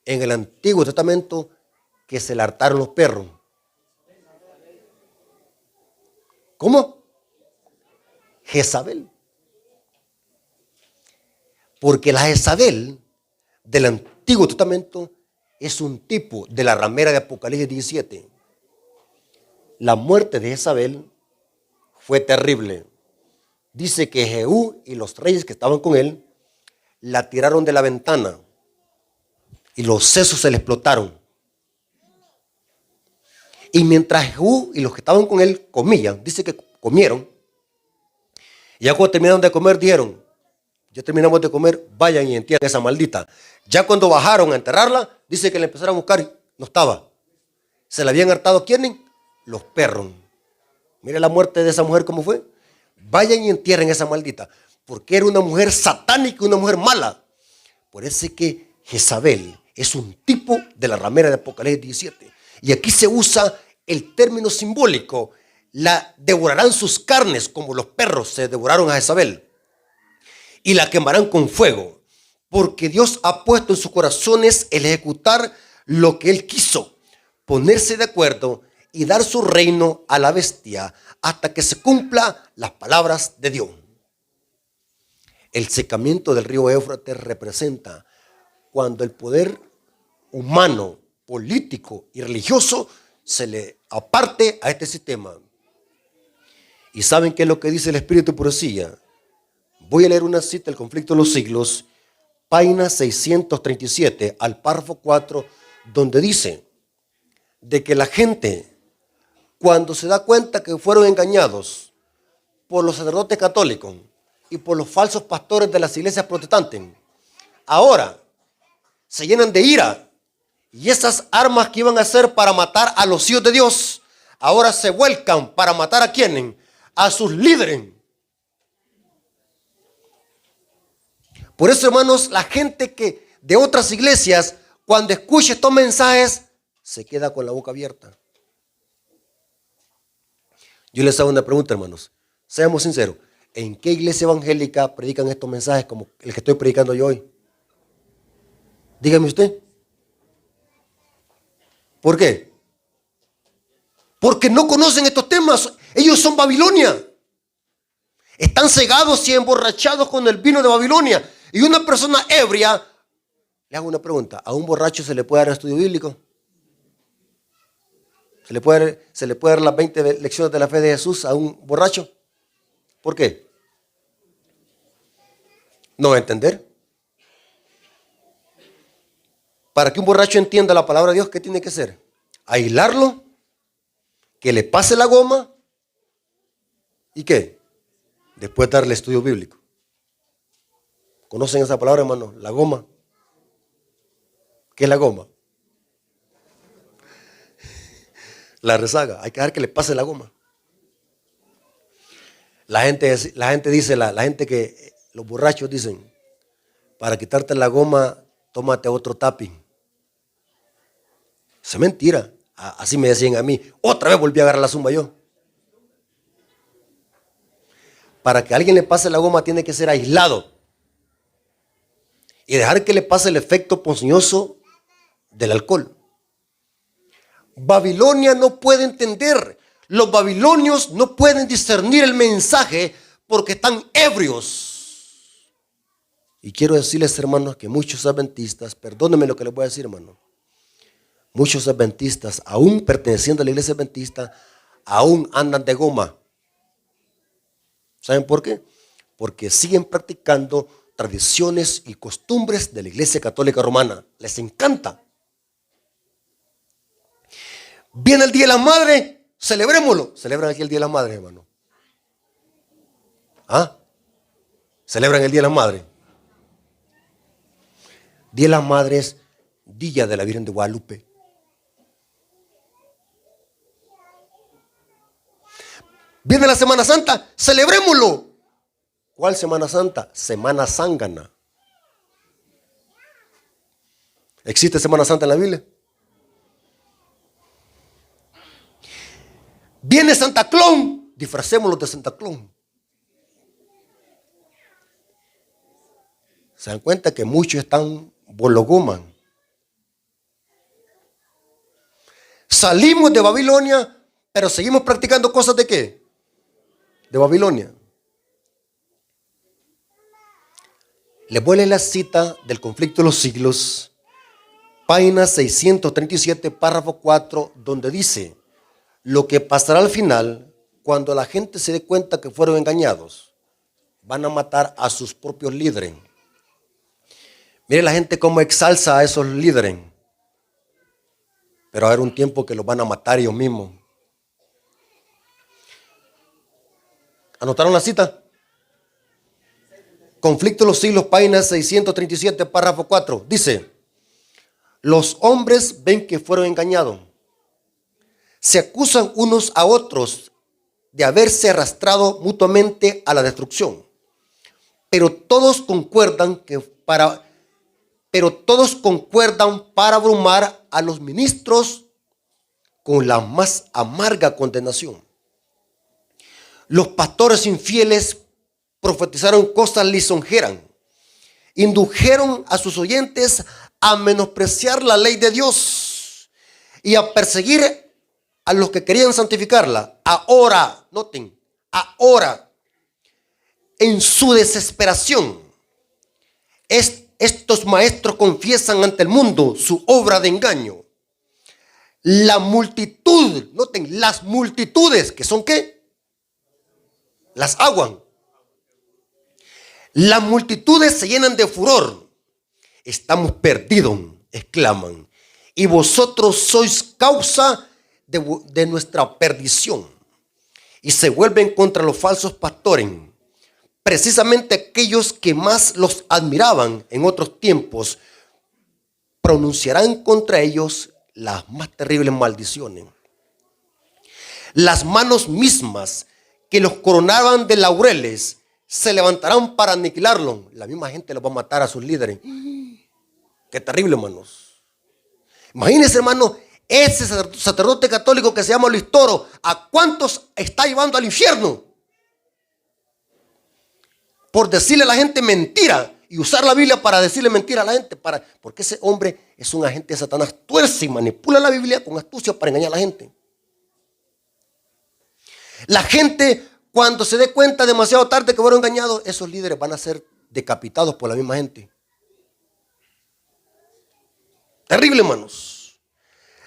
en el Antiguo Testamento que se le hartaron los perros? ¿Cómo? Jezabel. Porque la Jezabel del Antiguo Testamento es un tipo de la ramera de Apocalipsis 17. La muerte de Jezabel fue terrible. Dice que Jehú y los reyes que estaban con él la tiraron de la ventana y los sesos se le explotaron. Y mientras Jehú y los que estaban con él comían, dice que comieron, y ya cuando terminaron de comer dijeron, ya terminamos de comer, vayan y entierren a esa maldita. Ya cuando bajaron a enterrarla, dice que la empezaron a buscar y no estaba. Se la habían hartado, ¿quiénes? Los perros. Mire la muerte de esa mujer cómo fue. Vayan y entierren a esa maldita, porque era una mujer satánica, una mujer mala. Por eso es que Jezabel es un tipo de la ramera de Apocalipsis 17. Y aquí se usa el término simbólico, la devorarán sus carnes como los perros se devoraron a Jezabel. Y la quemarán con fuego, porque Dios ha puesto en sus corazones el ejecutar lo que Él quiso, ponerse de acuerdo y dar su reino a la bestia hasta que se cumpla las palabras de Dios. El secamiento del río Éufrates representa cuando el poder humano, político y religioso se le aparte a este sistema. ¿Y saben qué es lo que dice el Espíritu de Profecía? Voy a leer una cita del Conflicto de los Siglos, página 637, al párrafo 4, donde dice de que la gente, cuando se da cuenta que fueron engañados por los sacerdotes católicos y por los falsos pastores de las iglesias protestantes, ahora se llenan de ira, y esas armas que iban a ser para matar a los hijos de Dios, ahora se vuelcan para matar a quienes, a sus líderes. Por eso, hermanos, la gente que de otras iglesias, cuando escucha estos mensajes, se queda con la boca abierta. Yo les hago una pregunta, hermanos. Seamos sinceros. ¿En qué iglesia evangélica predican estos mensajes como el que estoy predicando yo hoy? Dígame usted. ¿Por qué? Porque no conocen estos temas. Ellos son Babilonia. Están cegados y emborrachados con el vino de Babilonia. Y una persona ebria, le hago una pregunta, ¿a un borracho se le puede dar estudio bíblico? ¿Se le puede dar las 20 lecciones de la fe de Jesús a un borracho? ¿Por qué? No va a entender. Para que un borracho entienda la palabra de Dios, ¿qué tiene que hacer? Aislarlo, que le pase la goma, ¿y qué? Después darle estudio bíblico. ¿Conocen esa palabra, hermano? La goma. ¿Qué es la goma? La rezaga. Hay que dejar que le pase la goma. La gente dice, la gente que, los borrachos dicen, para quitarte la goma, tómate otro tapping. Eso es mentira. Así me decían a mí. Otra vez volví a agarrar la zumba yo. Para que a alguien le pase la goma tiene que ser aislado. Y dejar que le pase el efecto ponzoñoso del alcohol. Babilonia no puede entender. Los babilonios no pueden discernir el mensaje porque están ebrios. Y quiero decirles, hermanos, que muchos adventistas, perdónenme lo que les voy a decir, hermano, muchos adventistas, aún perteneciendo a la iglesia adventista, aún andan de goma. ¿Saben por qué? Porque siguen practicando tradiciones y costumbres de la Iglesia Católica Romana. Les encanta. Viene el Día de la Madre, celebrémoslo. Celebran aquí el Día de la Madre, hermano. ¿Ah? Celebran el Día de la Madre. Día de las Madres, Día de la Virgen de Guadalupe. Viene la Semana Santa, celebrémoslo. ¿Cuál Semana Santa? Semana Zángana. ¿Existe Semana Santa en la Biblia? Viene Santa Claus, disfracémoslo de Santa Claus. Se dan cuenta que muchos están bologoman. Salimos de Babilonia, pero seguimos practicando cosas de ¿qué? De Babilonia. Les voy a leer la cita del Conflicto de los Siglos, página 637, párrafo 4, donde dice: lo que pasará al final cuando la gente se dé cuenta que fueron engañados, van a matar a sus propios líderes. Mire la gente cómo exalza a esos líderes. Pero va a haber un tiempo que los van a matar ellos mismos. ¿Anotaron la cita? Conflicto de los siglos, página 637, párrafo 4. Dice: los hombres ven que fueron engañados. Se acusan unos a otros de haberse arrastrado mutuamente a la destrucción. Pero todos concuerdan para abrumar a los ministros con la más amarga condenación. Los pastores infieles profetizaron cosas lisonjeras, indujeron a sus oyentes a menospreciar la ley de Dios y a perseguir a los que querían santificarla. Ahora, noten, ahora, en su desesperación, estos maestros confiesan ante el mundo su obra de engaño. La multitud, noten, las multitudes, que son ¿qué? Las aguan. Las multitudes se llenan de furor. Estamos perdidos, exclaman, y vosotros sois causa de nuestra perdición. Y se vuelven contra los falsos pastores, precisamente aquellos que más los admiraban en otros tiempos. Pronunciarán contra ellos las más terribles maldiciones. Las manos mismas que los coronaban de laureles se levantarán para aniquilarlo. La misma gente los va a matar a sus líderes. Qué terrible, hermanos. Imagínense, hermano, ese sacerdote católico que se llama Luis Toro, ¿a cuántos está llevando al infierno? Por decirle a la gente mentira y usar la Biblia para decirle mentira a la gente. Porque ese hombre es un agente de Satanás. Tuerce y manipula la Biblia con astucia para engañar a la gente. La gente, cuando se dé cuenta demasiado tarde que fueron engañados, esos líderes van a ser decapitados por la misma gente. Terrible, hermanos.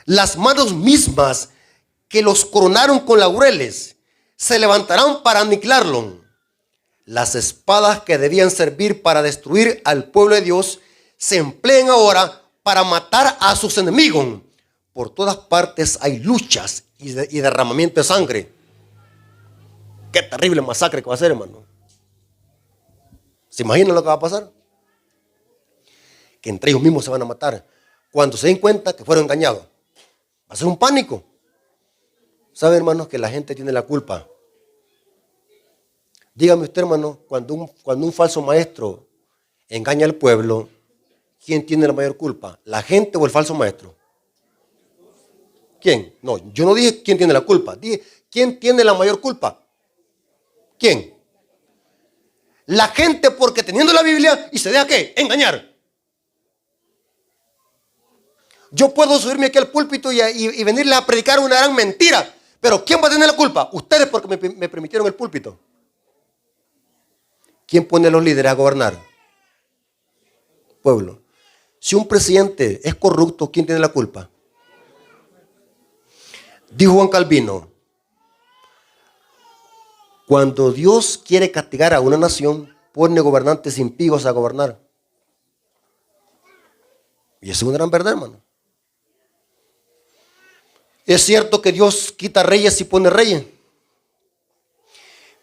Las manos mismas que los coronaron con laureles se levantarán para aniquilarlo. Las espadas que debían servir para destruir al pueblo de Dios se emplean ahora para matar a sus enemigos. Por todas partes hay luchas y derramamiento de sangre. Qué terrible masacre que va a ser, hermano. ¿Se imaginan lo que va a pasar? Que entre ellos mismos se van a matar cuando se den cuenta que fueron engañados. Va a ser un pánico. ¿Sabe, hermanos, que la gente tiene la culpa? Dígame usted, hermano, cuando un falso maestro engaña al pueblo, ¿quién tiene la mayor culpa? ¿La gente o el falso maestro? ¿Quién? No, yo no dije quién tiene la culpa. Dije, ¿quién tiene la mayor culpa? ¿Quién? La gente, porque teniendo la Biblia y se deja ¿qué? Engañar. Yo puedo subirme aquí al púlpito y venirle a predicar una gran mentira, pero ¿quién va a tener la culpa? Ustedes, porque me permitieron el púlpito. ¿Quién pone a los líderes a gobernar? Pueblo. Si un presidente es corrupto, ¿quién tiene la culpa? Dijo Juan Calvino: cuando Dios quiere castigar a una nación, pone gobernantes impíos a gobernar. Y eso es una gran verdad, hermano. Es cierto que Dios quita reyes y pone reyes,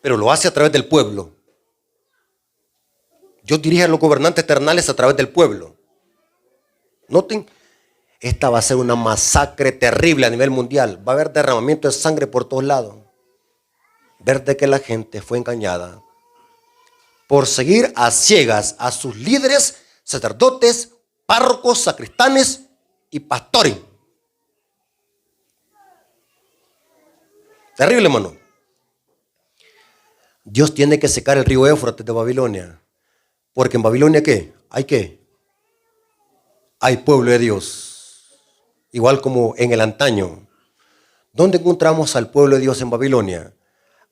pero lo hace a través del pueblo. Dios dirige a los gobernantes terrenales a través del pueblo. Noten, esta va a ser una masacre terrible a nivel mundial. Va a haber derramamiento de sangre por todos lados. Ver de que la gente fue engañada por seguir a ciegas a sus líderes, sacerdotes, párrocos, sacristanes y pastores. Terrible, hermano. Dios tiene que secar el río Éufrates de Babilonia. Porque en Babilonia ¿qué? ¿Hay qué? Hay pueblo de Dios. Igual como en el antaño. ¿Dónde encontramos al pueblo de Dios en Babilonia?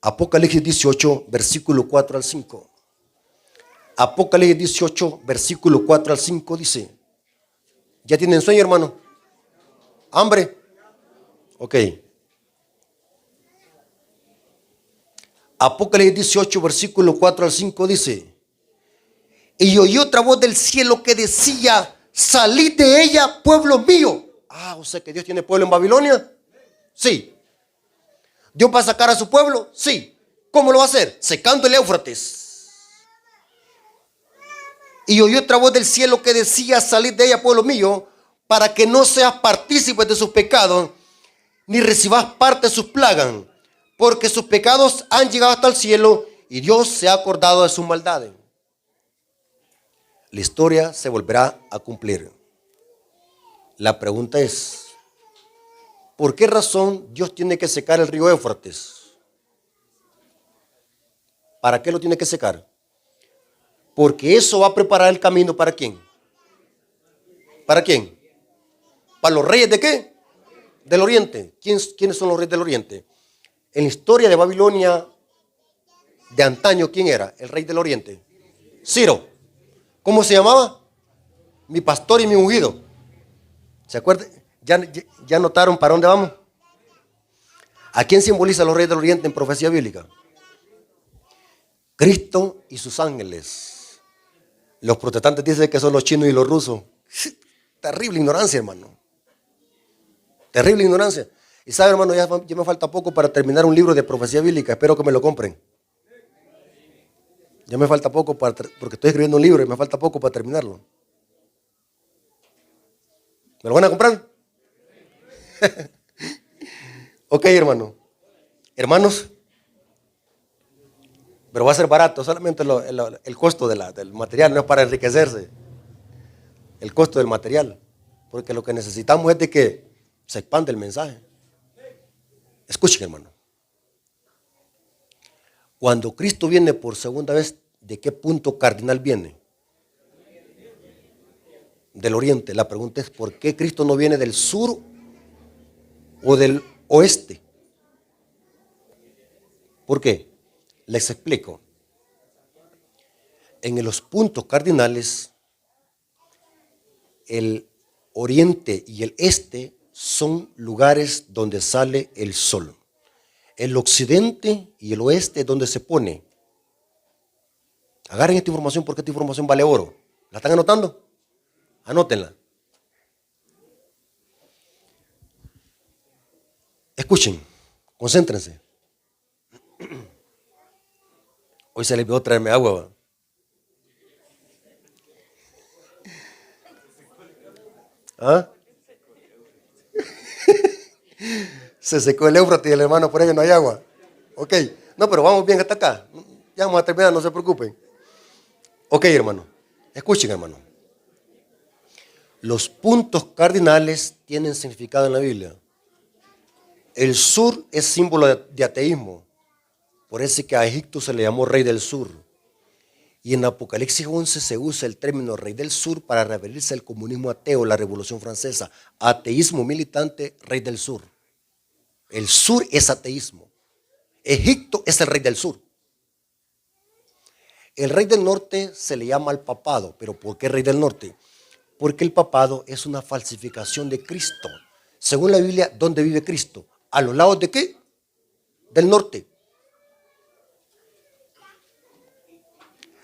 Apocalipsis 18, versículo 4 al 5. Apocalipsis 18, versículo 4 al 5 dice. ¿Ya tienen sueño, hermano? ¿Hambre? Ok. Apocalipsis 18, versículo 4 al 5 dice: y oí otra voz del cielo que decía: salid de ella, pueblo mío. O sea que Dios tiene pueblo en Babilonia. Sí. ¿Dios va a sacar a su pueblo? Sí. ¿Cómo lo va a hacer? Secando el Éufrates. Y oí otra voz del cielo que decía: salid de ella, pueblo mío, para que no seas partícipe de sus pecados, ni recibas parte de sus plagas, porque sus pecados han llegado hasta el cielo, y Dios se ha acordado de sus maldades. La historia se volverá a cumplir. La pregunta es: ¿por qué razón Dios tiene que secar el río Éufrates? ¿Para qué lo tiene que secar? Porque eso va a preparar el camino ¿para quién? ¿Para quién? ¿Para los reyes de qué? Del oriente. ¿Quiénes son los reyes del oriente? En la historia de Babilonia de antaño, ¿quién era el rey del oriente? Ciro. ¿Cómo se llamaba? Mi pastor y mi ungido. ¿Se acuerdan? ¿Ya notaron para dónde vamos? ¿A quién simboliza los reyes del oriente en profecía bíblica? Cristo y sus ángeles. Los protestantes dicen que son los chinos y los rusos. Terrible ignorancia, hermano. Terrible ignorancia. Y sabe, hermano, ya me falta poco para terminar un libro de profecía bíblica. Espero que me lo compren. Ya me falta poco porque estoy escribiendo un libro y me falta poco para terminarlo. ¿Me lo van a comprar? Ok, hermano. Hermanos, pero va a ser barato, solamente el costo del material, no es para enriquecerse. El costo del material. Porque lo que necesitamos es de que se expande el mensaje. Escuchen, hermano. Cuando Cristo viene por segunda vez, ¿de qué punto cardinal viene? Del oriente. La pregunta es: ¿por qué Cristo no viene del sur o del oeste? ¿Por qué? Les explico. En los puntos cardinales, el oriente y el este son lugares donde sale el sol. El occidente y el oeste es donde se pone. Agarren esta información porque esta información vale oro. ¿La están anotando? Anótenla. Escuchen, concéntrense. Hoy se les olvidó traerme agua, ¿va? Se secó el Éufrates y el hermano, por ahí no hay agua. Ok, no, pero vamos bien hasta acá. Ya vamos a terminar, no se preocupen. Ok, hermano, escuchen, hermano. Los puntos cardinales tienen significado en la Biblia. El sur es símbolo de ateísmo. Por eso es que a Egipto se le llamó rey del sur. Y en Apocalipsis 11 se usa el término rey del sur para referirse al comunismo ateo, la Revolución Francesa. Ateísmo militante, rey del sur. El sur es ateísmo. Egipto es el rey del sur. El rey del norte se le llama al papado. ¿Pero por qué rey del norte? Porque el papado es una falsificación de Cristo. Según la Biblia, ¿dónde vive Cristo? ¿A los lados de qué? Del norte.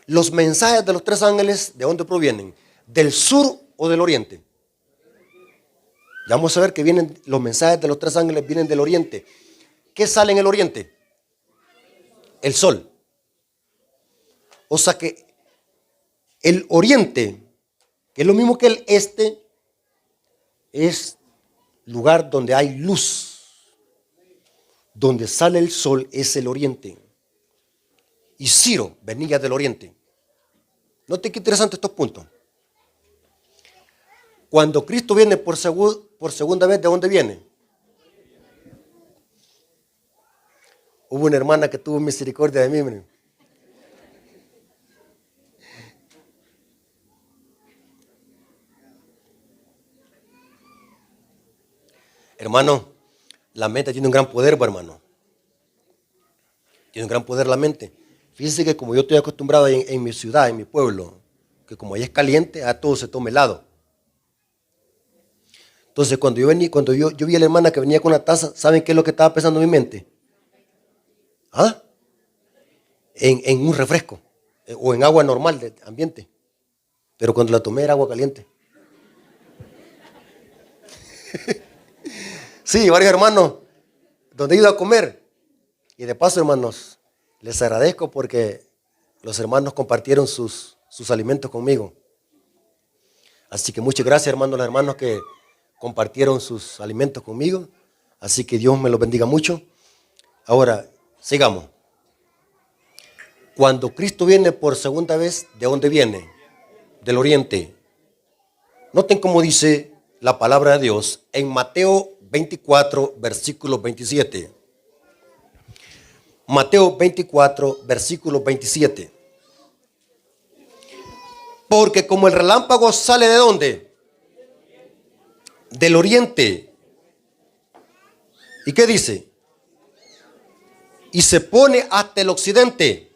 Los mensajes de los tres ángeles, ¿de dónde provienen? ¿Del sur o del oriente? Ya vamos a ver que vienen los mensajes de los tres ángeles, vienen del oriente. ¿Qué sale en el oriente? El sol. O sea que el oriente, que es lo mismo que el este, es lugar donde hay luz. Donde sale el sol es el oriente. Y Ciro venía del oriente. Note qué interesante estos puntos. Cuando Cristo viene por segunda vez, ¿de dónde viene? Hubo una hermana que tuvo misericordia de mí. Miren. Hermano, la mente tiene un gran poder, hermano. Tiene un gran poder la mente. Fíjense que como yo estoy acostumbrado en mi ciudad, en mi pueblo, que como allá es caliente, a todo se toma helado. Entonces cuando yo vi a la hermana que venía con la taza, ¿saben qué es lo que estaba pensando en mi mente? en un refresco o en agua normal de ambiente. Pero cuando la tomé era agua caliente. Sí, varios hermanos, donde he ido a comer. Y de paso, hermanos, les agradezco porque los hermanos compartieron sus alimentos conmigo. Así que muchas gracias, hermanos, los hermanos que compartieron sus alimentos conmigo. Así que Dios me los bendiga mucho. Ahora, sigamos. Cuando Cristo viene por segunda vez, ¿de dónde viene? Del oriente. Noten cómo dice la palabra de Dios en Mateo 24, versículo 27. Mateo 24, versículo 27. Porque como el relámpago sale ¿de dónde? Del oriente. ¿Y qué dice? Y se pone hasta el occidente.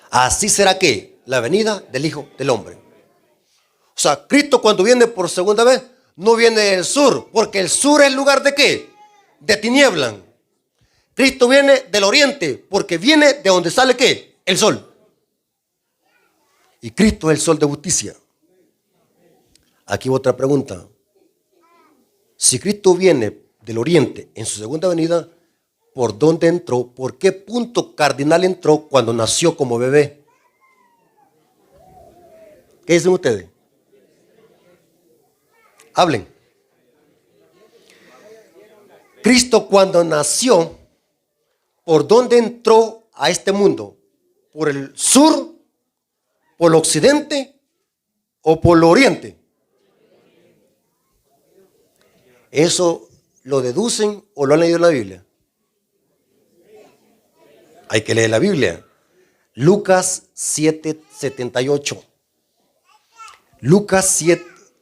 Así será que la venida del Hijo del Hombre. O sea, Cristo cuando viene por segunda vez, no viene del sur, porque el sur es el lugar de ¿qué? De tinieblas. Cristo viene del oriente, porque viene de donde sale ¿qué? El sol. Y Cristo es el sol de justicia. Aquí otra pregunta. Si Cristo viene del oriente en su segunda venida, ¿por dónde entró? ¿Por qué punto cardinal entró cuando nació como bebé? ¿Qué dicen ustedes? Hablen. Cristo cuando nació, ¿por dónde entró a este mundo? ¿Por el sur, por el occidente o por el oriente? ¿Eso lo deducen o lo han leído en la Biblia? Hay que leer la Biblia. Lucas 7:78. Lucas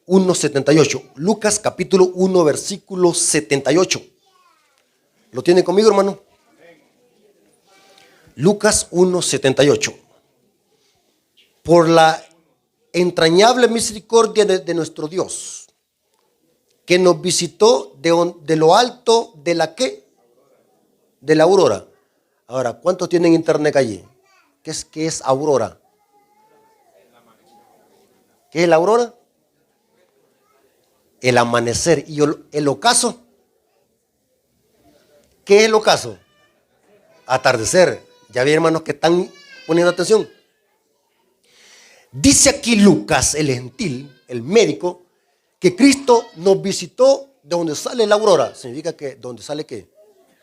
1:78. Lucas capítulo 1, versículo 78. ¿Lo tiene conmigo, hermano? Lucas 1:78. Por la entrañable misericordia de nuestro Dios, que nos visitó de lo alto de la ¿qué? De la aurora. Ahora, ¿cuántos tienen internet allí? ¿Qué es aurora? ¿Qué es la aurora? El amanecer. ¿Y el ocaso? ¿Qué es el ocaso? Atardecer. Ya vi, hermanos, que están poniendo atención. Dice aquí Lucas, el gentil, el médico, que Cristo nos visitó de donde sale la aurora. Significa que donde sale ¿qué?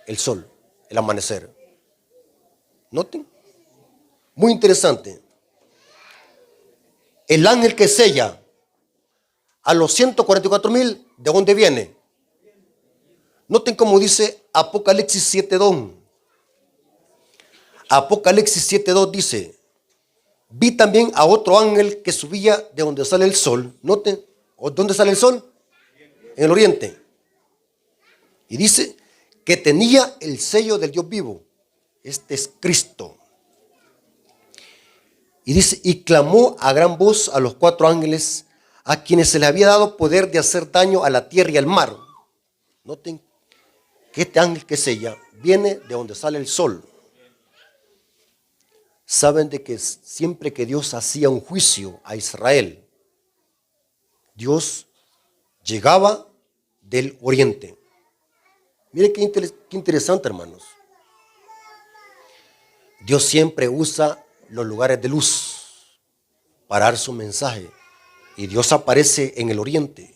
El sol, el amanecer. Noten. Muy interesante. El ángel que sella a los 144,000, ¿de dónde viene? Noten cómo dice Apocalipsis 7:2. Apocalipsis 7:2 dice: vi también a otro ángel que subía de donde sale el sol. Noten, ¿dónde sale el sol? En el oriente. Y dice que tenía el sello del Dios vivo. Este es Cristo. Y dice, y clamó a gran voz a los 4 ángeles, a quienes se le había dado poder de hacer daño a la tierra y al mar. Noten que este ángel que sella viene de donde sale el sol. Saben de que siempre que Dios hacía un juicio a Israel, Dios llegaba del oriente. Mire qué interesante, hermanos. Dios siempre usa los lugares de luz para dar su mensaje. Y Dios aparece en el oriente.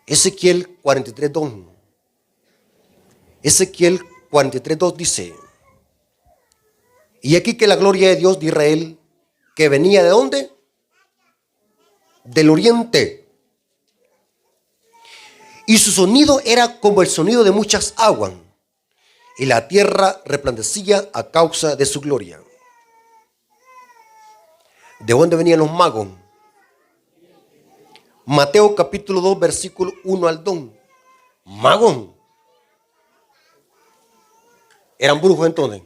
Ezequiel 43:2. Ezequiel 43:2 dice: y aquí que la gloria de Dios de Israel, que venía ¿de dónde? Del oriente. Y su sonido era como el sonido de muchas aguas, y la tierra resplandecía a causa de su gloria. ¿De dónde venían los magos? Mateo capítulo 2, versículo 1 al 2. Magos. Eran brujos entonces.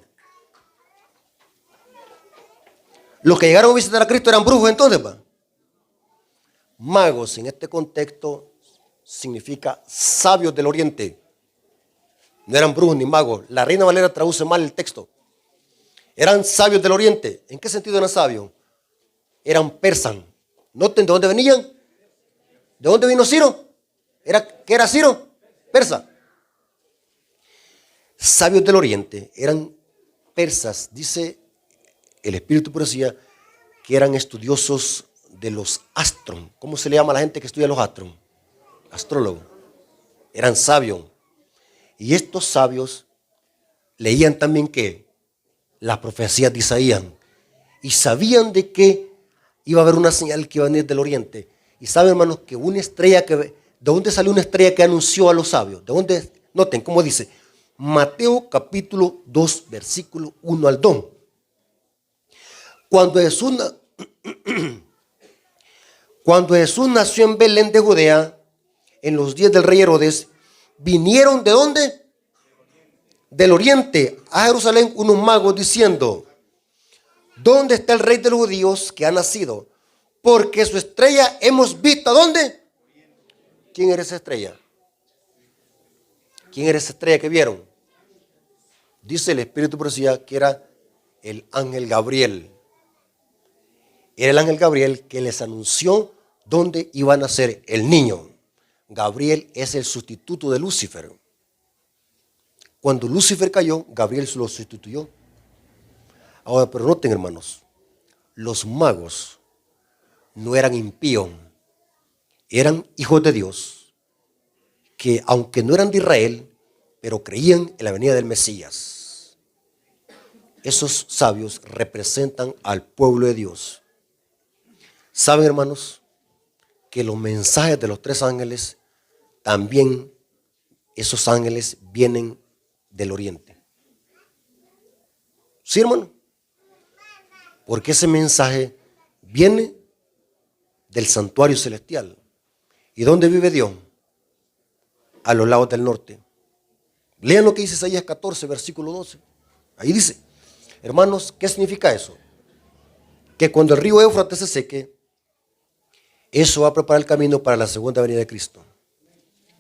Los que llegaron a visitar a Cristo eran brujos entonces, ¿va? Magos en este contexto significa sabios del oriente. No eran brujos ni magos. La Reina Valera traduce mal el texto. Eran sabios del oriente. ¿En qué sentido eran sabios? Eran persas. Noten de dónde venían. ¿De dónde vino Ciro? ¿Qué era Ciro? Persa. Sabios del oriente eran persas. Dice el Espíritu de Profecía que eran estudiosos de los astros. ¿Cómo se le llama a la gente que estudia los astros? Astrólogos. Eran sabios. Y estos sabios leían también que las profecías de Isaías y sabían de que iba a haber una señal que iba a venir del oriente. Y saben, hermanos, que una estrella ¿de dónde salió una estrella que anunció a los sabios? ¿De dónde? Noten cómo dice Mateo capítulo 2, versículo 1 al 2. Cuando Jesús nació en Belén de Judea, en los días del rey Herodes, vinieron ¿de dónde? Del oriente a Jerusalén unos magos diciendo: ¿dónde está el rey de los judíos que ha nacido? Porque su estrella hemos visto. ¿Dónde? ¿Quién era esa estrella? ¿Quién era esa estrella que vieron? Dice el Espíritu de Profecía que era el ángel Gabriel. Era el ángel Gabriel que les anunció dónde iba a nacer el niño. Gabriel es el sustituto de Lucifer. Cuando Lucifer cayó, Gabriel lo sustituyó. Ahora, pero noten, hermanos, los magos no eran impíos, eran hijos de Dios, que aunque no eran de Israel, pero creían en la venida del Mesías. Esos sabios representan al pueblo de Dios. ¿Saben, hermanos, que los mensajes de los tres ángeles también, esos ángeles vienen del oriente? ¿Sí, hermano? Porque ese mensaje viene del santuario celestial. ¿Y dónde vive Dios? A los lados del norte. Lean lo que dice Isaías 14, versículo 12. Ahí dice, hermanos, ¿qué significa eso? Que cuando el río Éufrates se seque, eso va a preparar el camino para la segunda venida de Cristo.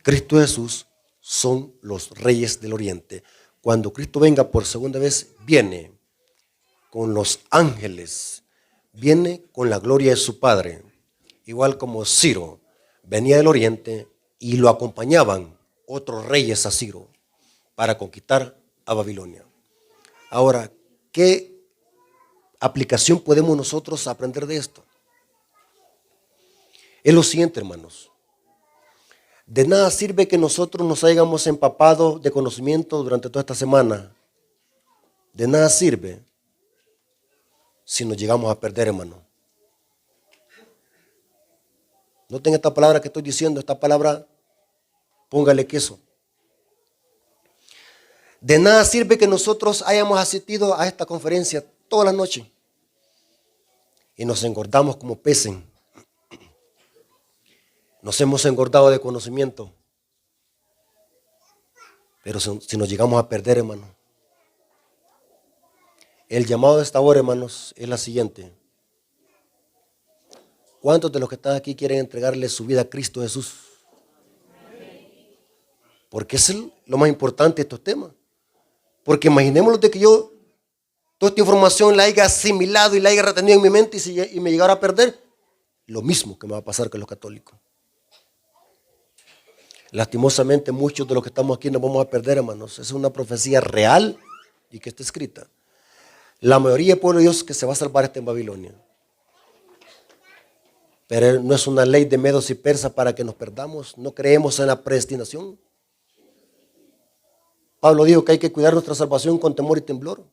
Cristo y Jesús son los reyes del oriente. Cuando Cristo venga por segunda vez, viene con los ángeles, viene con la gloria de su Padre, igual como Ciro venía del oriente y lo acompañaban otros reyes a Ciro para conquistar a Babilonia. Ahora, ¿qué aplicación podemos nosotros aprender de esto? Es lo siguiente, hermanos. De nada sirve que nosotros nos hayamos empapado de conocimiento durante toda esta semana. De nada sirve si nos llegamos a perder, hermano. Noten esta palabra que estoy diciendo, esta palabra, póngale queso. De nada sirve que nosotros hayamos asistido a esta conferencia toda la noche y nos engordamos como peces. Nos hemos engordado de conocimiento. Pero si nos llegamos a perder, hermano, el llamado de esta hora, hermanos, es la siguiente. ¿Cuántos de los que están aquí quieren entregarle su vida a Cristo Jesús? Porque es lo más importante de estos temas. Porque imaginémonos de que yo toda esta información la haya asimilado y la haya retenido en mi mente y me llegara a perder. Lo mismo que me va a pasar con los católicos. Lastimosamente muchos de los que estamos aquí nos vamos a perder, hermanos. Es una profecía real y que está escrita. La mayoría del pueblo de Dios que se va a salvar está en Babilonia. Pero no es una ley de medos y persas para que nos perdamos. No creemos en la predestinación. Pablo dijo que hay que cuidar nuestra salvación con temor y temblor.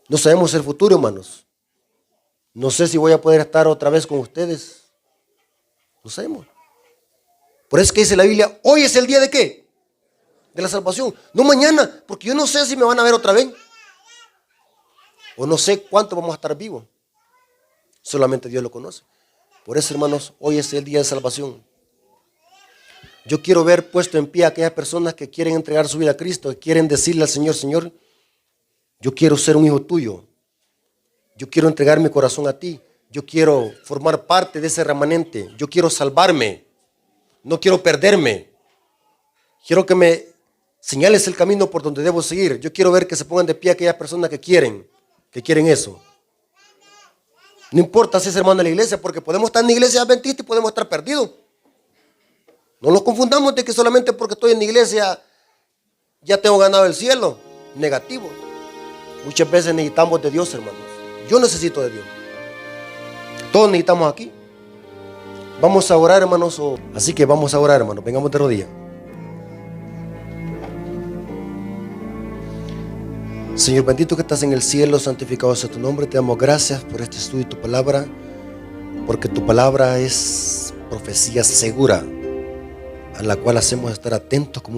No sabemos el futuro, hermanos. No sé si voy a poder estar otra vez con ustedes. No sabemos. Por eso es que dice la Biblia, hoy es el día de ¿qué? De la salvación. No mañana, porque yo no sé si me van a ver otra vez. O no sé cuánto vamos a estar vivos. Solamente Dios lo conoce. Por eso, hermanos, hoy es el día de salvación. Yo quiero ver puesto en pie a aquellas personas que quieren entregar su vida a Cristo, que quieren decirle al Señor, Señor, yo quiero ser un hijo tuyo. Yo quiero entregar mi corazón a ti. Yo quiero formar parte de ese remanente. Yo quiero salvarme. No quiero perderme. Quiero que me Señales el camino por donde debo seguir. Yo quiero ver que se pongan de pie aquellas personas que quieren eso. No importa si es hermano de la iglesia, porque podemos estar en la iglesia adventista y podemos estar perdidos. No nos confundamos de que solamente porque estoy en la iglesia ya tengo ganado el cielo. Negativo. Muchas veces necesitamos de Dios, hermanos. Yo necesito de Dios. Todos necesitamos aquí. Vamos a orar, hermanos. Así que vamos a orar, hermanos. Vengamos de rodillas. Señor bendito que estás en el cielo, santificado sea tu nombre. Te damos gracias por este estudio de tu palabra, porque tu palabra es profecía segura, a la cual hacemos estar atentos como